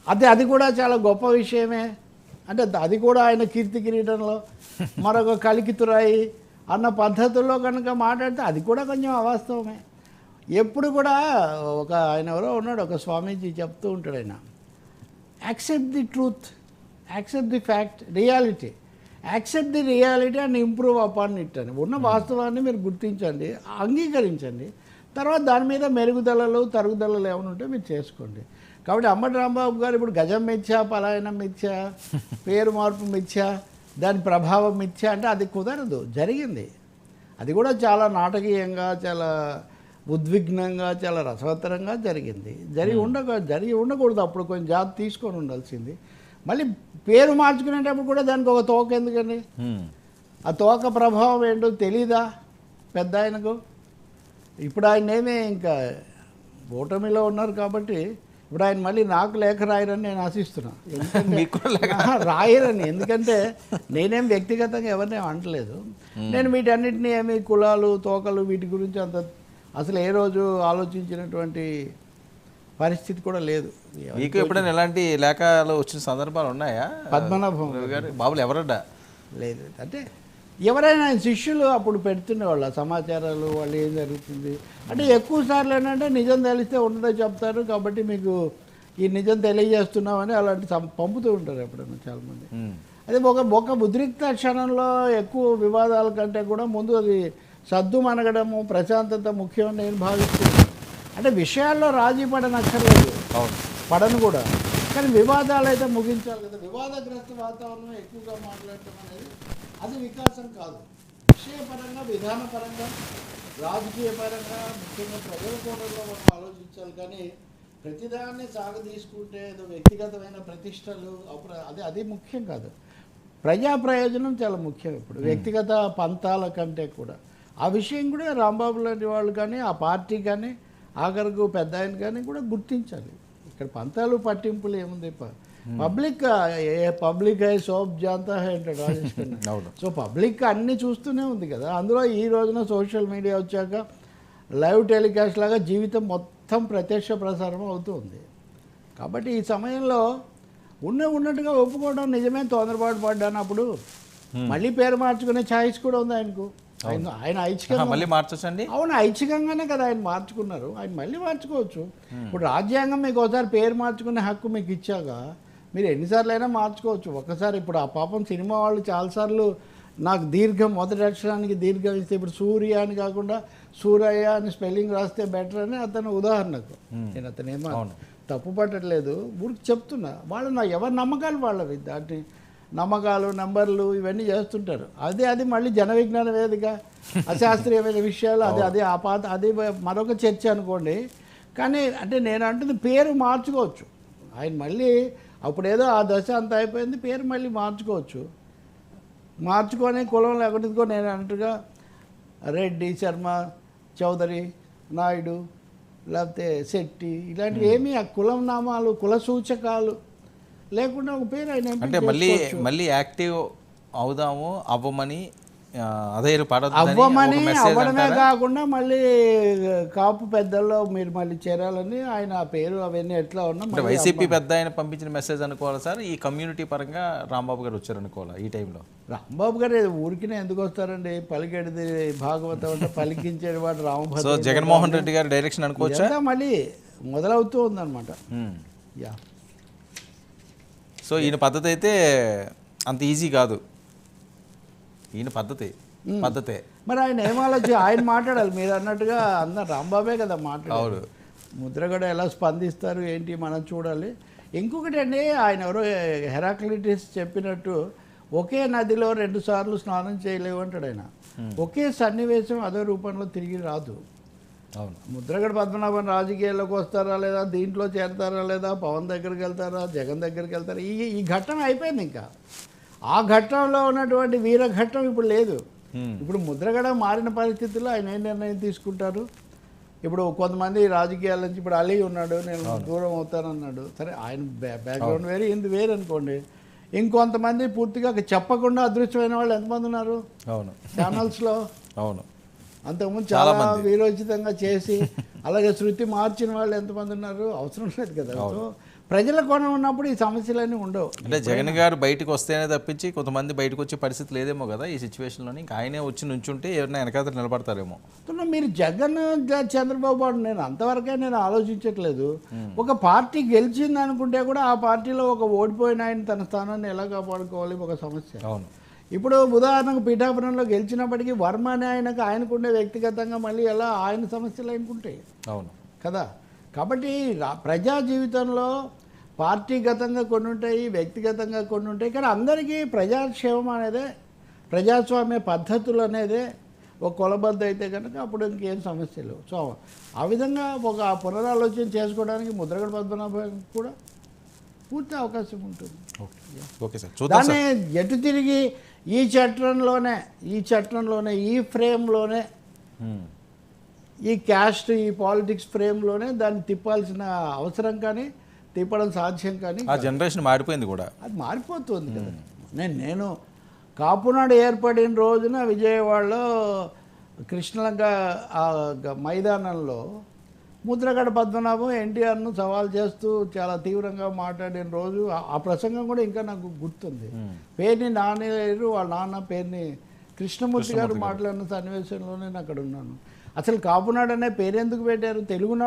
అది కూడా చాలా గొప్ప విషయమే. అంటే అది కూడా ఆయన కీర్తి కిరీటంలో మరొక కలికితురాయి అన్న పద్ధతుల్లో కనుక మాట్లాడితే అది కూడా కొంచెం అవాస్తవమే. ఎప్పుడు కూడా ఆయన ఎవరో ఉన్నాడు, ఒక స్వామీజీ చెప్తూ ఉంటాడు, ఆయన accept the truth, accept the fact, reality, accept the reality and improve upon it అని. ఉన్న వాస్తవాన్ని మీరు గుర్తించండి, అంగీకరించండి, తర్వాత దాని మీద మెరుగుదలలు తరుగుదలలు ఏమైనా ఉంటే మీరు చేసుకోండి. కాబట్టి అంబటి రాంబాబు గారు ఇప్పుడు గజం మిథ్యా, పలాయనం మిథ్యా, పేరు మార్పు మిథ్యా, దాని ప్రభావం మిథ్యా అంటే అది కుదరదు. జరిగింది, అది కూడా చాలా నాటకీయంగా, చాలా ఉద్విగ్నంగా, చాలా రసవత్తరంగా జరిగింది. జరిగి ఉండకూడదు. అప్పుడు కొంచెం జాబ్ తీసుకొని ఉండాల్సింది. మళ్ళీ పేరు మార్చుకునేటప్పుడు కూడా దానికి ఒక తోక ఎందుకండి? ఆ తోక ప్రభావం ఏంటో తెలీదా పెద్ద ఆయనకు? ఇప్పుడు ఆయనేమే ఇంకా ఓటమిలో ఉన్నారు కాబట్టి ఇప్పుడు ఆయన మళ్ళీ నాకు లేఖ రాయరని నేను ఆశిస్తున్నాను. రాయరని, ఎందుకంటే నేనేం వ్యక్తిగతంగా ఎవరిని అంటలేదు. నేను వీటన్నిటిని ఏమి కులాలు తోకలు వీటి గురించి అంత అసలు ఏ రోజు ఆలోచించినటువంటి పరిస్థితి కూడా లేదు. మీకు ఎప్పుడైనా ఎలాంటి లేఖలు వచ్చిన సందర్భాలు ఉన్నాయా? పద్మనాభం గారు బాబులు ఎవరడ్డా లేదు, అంటే ఎవరైనా ఆయన శిష్యులు అప్పుడు పెడుతుండేవాళ్ళు సమాచారాలు, వాళ్ళు ఏం జరుగుతుంది అంటే. ఎక్కువ సార్లు ఏంటంటే నిజం తెలిస్తే ఉన్నదో చెప్తారు, కాబట్టి మీకు ఈ నిజం తెలియజేస్తున్నామని అలాంటి పంపుతూ ఉంటారు ఎప్పుడైనా చాలామంది. అదే ఒక ఉద్రిక్త క్షణంలో ఎక్కువ వివాదాల కంటే కూడా ముందు అది సద్దు మనగడము, ప్రశాంతత ముఖ్యమని నేను భావిస్తున్నాను. అంటే విషయాల్లో రాజీ పడనక్కర్లేదు, పడను కూడా, కానీ వివాదాలు అయితే ముగించాలి కదా. వివాదగ్రస్త వాతావరణం ఎక్కువగా మాట్లాడటం అనేది అది వికాసం కాదు. విషయపరంగా, విధానపరంగా, రాజకీయ పరంగా, ముఖ్యంగా ప్రజల కోణంలో మనం ఆలోచించాలి. కానీ ప్రతిదాన్ని తీసుకుంటే ఏదో వ్యక్తిగతమైన ప్రతిష్టలు అప్పుడు అది ముఖ్యం కాదు. ప్రజా ప్రయోజనం చాలా ముఖ్యం ఇప్పుడు, వ్యక్తిగత పంతాల కంటే కూడా. ఆ విషయం కూడా రాంబాబు లాంటి వాళ్ళు కానీ, ఆ పార్టీ కానీ, ఆఖరకు పెద్ద ఆయన కానీ కూడా గుర్తించాలి. ఇక్కడ పంతాలు పట్టింపులు ఏముంది? పబ్లిక్ హై సోప్ జాంతా హై అంటాడు రాజేష్ ఖన్నా. సో పబ్లిక్ అన్నీ చూస్తూనే ఉంది కదా. అందులో ఈ రోజున సోషల్ మీడియా వచ్చాక లైవ్ టెలికాస్ట్ లాగా జీవితం మొత్తం ప్రత్యక్ష ప్రసారం అవుతుంది. కాబట్టి ఈ సమయంలో ఉన్నట్టుగా ఒప్పుకోవడం నిజమే, తొందరపాటు పడ్డాను. అప్పుడు మళ్ళీ పేరు మార్చుకునే ఛాయిస్ కూడా ఉంది ఆయనకు. ఆయన ఐచ్ఛికంగా మళ్ళీ మార్చొచ్చండి. అవును, ఐచ్ఛికంగానే కదా ఆయన మార్చుకున్నారు. ఆయన మళ్ళీ మార్చుకోవచ్చు. ఇప్పుడు రాజ్యాంగం మీకు ఒకసారి పేరు మార్చుకునే హక్కు మీకు ఇచ్చాక మీరు ఎన్నిసార్లు అయినా మార్చుకోవచ్చు. ఒక్కసారి ఇప్పుడు ఆ పాపం సినిమా వాళ్ళు చాలాసార్లు నాకు దీర్ఘం, మొదటి అక్షరానికి దీర్ఘం ఇస్తే ఇప్పుడు సూర్య అని కాకుండా సూరయ్య అని స్పెల్లింగ్ రాస్తే బెటర్ అని అతను ఉదాహరణకు. నేను అతను ఏమో తప్పు పట్టట్లేదు, ఊరికి చెప్తున్నా. వాళ్ళు ఎవరి నమ్మకాలు వాళ్ళవి, దాన్ని నమ్మకాలు నంబర్లు ఇవన్నీ చేస్తుంటారు. అది మళ్ళీ జన విజ్ఞాన వేదిక, అశాస్త్రీయమైన విషయాలు, అది మరొక చర్చ అనుకోండి. కానీ అంటే నేను అంటుంది పేరు మార్చుకోవచ్చు. ఆయన మళ్ళీ అప్పుడేదో ఆ దశ అంత అయిపోయింది, పేరు మళ్ళీ మార్చుకోవచ్చు. మార్చుకొని కులం లేకుండా నేను అన్నట్టుగా రెడ్డి, శర్మ, చౌదరి, నాయుడు, లేకపోతే శెట్టి ఇలాంటివి ఏమీ ఆ కులం నామాలు, కుల సూచకాలు లేకుండా ఒక పేరు ఆయన అంటే మళ్ళీ యాక్టివ్ అవుదాము, అవ్వమని అవ్వడమే కాకుండా మళ్ళీ కాపు పెద్దల్లో మీరు మళ్ళీ చేరాలని ఆయన ఆ పేరు అవన్నీ ఎట్లా ఉన్నా వైసీపీ పెద్ద ఆయన పంపించిన మెసేజ్ అనుకోవాలి సార్. ఈ కమ్యూనిటీ పరంగా రాంబాబు గారు వచ్చారనుకోవాలి ఈ టైంలో. రాంబాబు గారు ఊరికినే ఎందుకు వస్తారండి? పలికేది భాగవతం అంటే పలికించేది వాడు రామభద్ర. సో జగన్మోహన్ రెడ్డి గారి డైరెక్షన్ అనుకోవచ్చా? మళ్ళీ మొదలవుతూ ఉందన్నమాట. యా, సో ఈయన పద్ధతి అయితే అంత ఈజీ కాదు. ఈయన పద్ధతే మరి ఆయన ఏం ఆయన మాట్లాడాలి. మీరు అన్నట్టుగా అందరు రాంబాబే కదా మాట్లాడారు. ముద్రగడ ఎలా స్పందిస్తారు ఏంటి మనం చూడాలి. ఇంకొకటి అండి, ఆయన ఎవరో హెరాక్లిటిస్ చెప్పినట్టు ఒకే నదిలో 2 సార్లు స్నానం చేయలేవు అంటాడు ఆయన. ఒకే సన్నివేశం అదే రూపంలో తిరిగి రాదు. అవును, ముద్రగడ పద్మనాభన్ రాజకీయాల్లోకి వస్తారా లేదా, దీంట్లో చేరతారా లేదా, పవన్ దగ్గరికి వెళ్తారా, జగన్ దగ్గరికి వెళ్తారా, ఈ ఘట్టం అయిపోయింది. ఇంకా ఆ ఘట్టంలో ఉన్నటువంటి వీరఘట్టం ఇప్పుడు లేదు. ఇప్పుడు ముద్రగడ మారిన పరిస్థితుల్లో ఆయన ఏం నిర్ణయం తీసుకుంటారు? ఇప్పుడు కొంతమంది రాజకీయాల నుంచి ఇప్పుడు అలీ ఉన్నాడు, నేను దూరం అవుతానన్నాడు. సరే, ఆయన బ్యాక్గ్రౌండ్ వేరే, ఇందు వేరు అనుకోండి. ఇంకొంతమంది పూర్తిగా చెప్పకుండా అదృష్టమైన వాళ్ళు ఎంతమంది ఉన్నారు ఛానల్స్లో. అవును, అంతకుముందు చాలా వీరోచితంగా చేసి అలాగే శృతి మార్చిన వాళ్ళు ఎంతమంది ఉన్నారు? అవసరం లేదు కదా. సో ప్రజల కోణం ఉన్నప్పుడు ఈ సమస్యలన్నీ ఉండవు. అంటే జగన్ గారు బయటకు వస్తేనే తప్పించి కొంతమంది బయటకు వచ్చే పరిస్థితి లేదేమో కదా ఈ సిచ్యువేషన్లోని. ఇంకా ఆయనే వచ్చి నుంచుంటే ఎవరైనా వెనకాల నిలబడతారేమో. మీరు జగన్ చంద్రబాబు నాయుడు నేను అంతవరకే నేను ఆలోచించట్లేదు. ఒక పార్టీ గెలిచింది అనుకుంటే కూడా ఆ పార్టీలో ఒక ఓడిపోయిన ఆయన తన స్థానాన్ని ఎలా కాపాడుకోవాలి ఒక సమస్య. అవును. ఇప్పుడు ఉదాహరణకు పిఠాపురంలో గెలిచినప్పటికీ వర్మ అనే ఆయనకుండే వ్యక్తిగతంగా మళ్ళీ ఎలా ఆయన సమస్యలు ఆయనకుంటాయి. అవును కదా. కాబట్టి ప్రజా జీవితంలో పార్టీగతంగా కొన్ని ఉంటాయి, వ్యక్తిగతంగా కొన్ని ఉంటాయి. కానీ అందరికీ ప్రజాక్షేమం అనేదే, ప్రజాస్వామ్య పద్ధతులు అనేదే ఒక కొలబద్ద అయితే కనుక అప్పుడు ఇంకేం సమస్యలు. సో ఆ విధంగా ఒక పునరాలోచన చేసుకోవడానికి ముద్రగడ పద్మనాభం కూడా పూర్తి అవకాశం ఉంటుంది. ఓకే సార్, చూద్దాం. దాన్ని ఎటు తిరిగి ఈ చట్టంలోనే ఈ ఫ్రేమ్లోనే ఈ క్యాస్ట్ ఈ పాలిటిక్స్ ఫ్రేమ్లోనే దాన్ని తిప్పాల్సిన అవసరం కానీ తిప్పడం సాధ్యం కానీ ఆ జనరేషన్ మారిపోయింది కూడా. అది మారిపోతుంది కదా. నేను కాపునాడు ఏర్పడిన రోజున విజయవాడలో కృష్ణలంక మైదానంలో ముద్రగడ పద్మనాభం ఎన్టీఆర్ను సవాల్ చేస్తూ చాలా తీవ్రంగా మాట్లాడిన రోజు ఆ ప్రసంగం కూడా ఇంకా నాకు గుర్తుంది. పేరుని నానేరు వాళ్ళ నాన్న పేరుని కృష్ణమూర్తి గారు మాట్లాడిన సన్నివేశంలోనే నేను అక్కడ ఉన్నాను. అసలు కాపునాడు అనే పేరు ఎందుకు పెట్టారు? తెలుగునాడు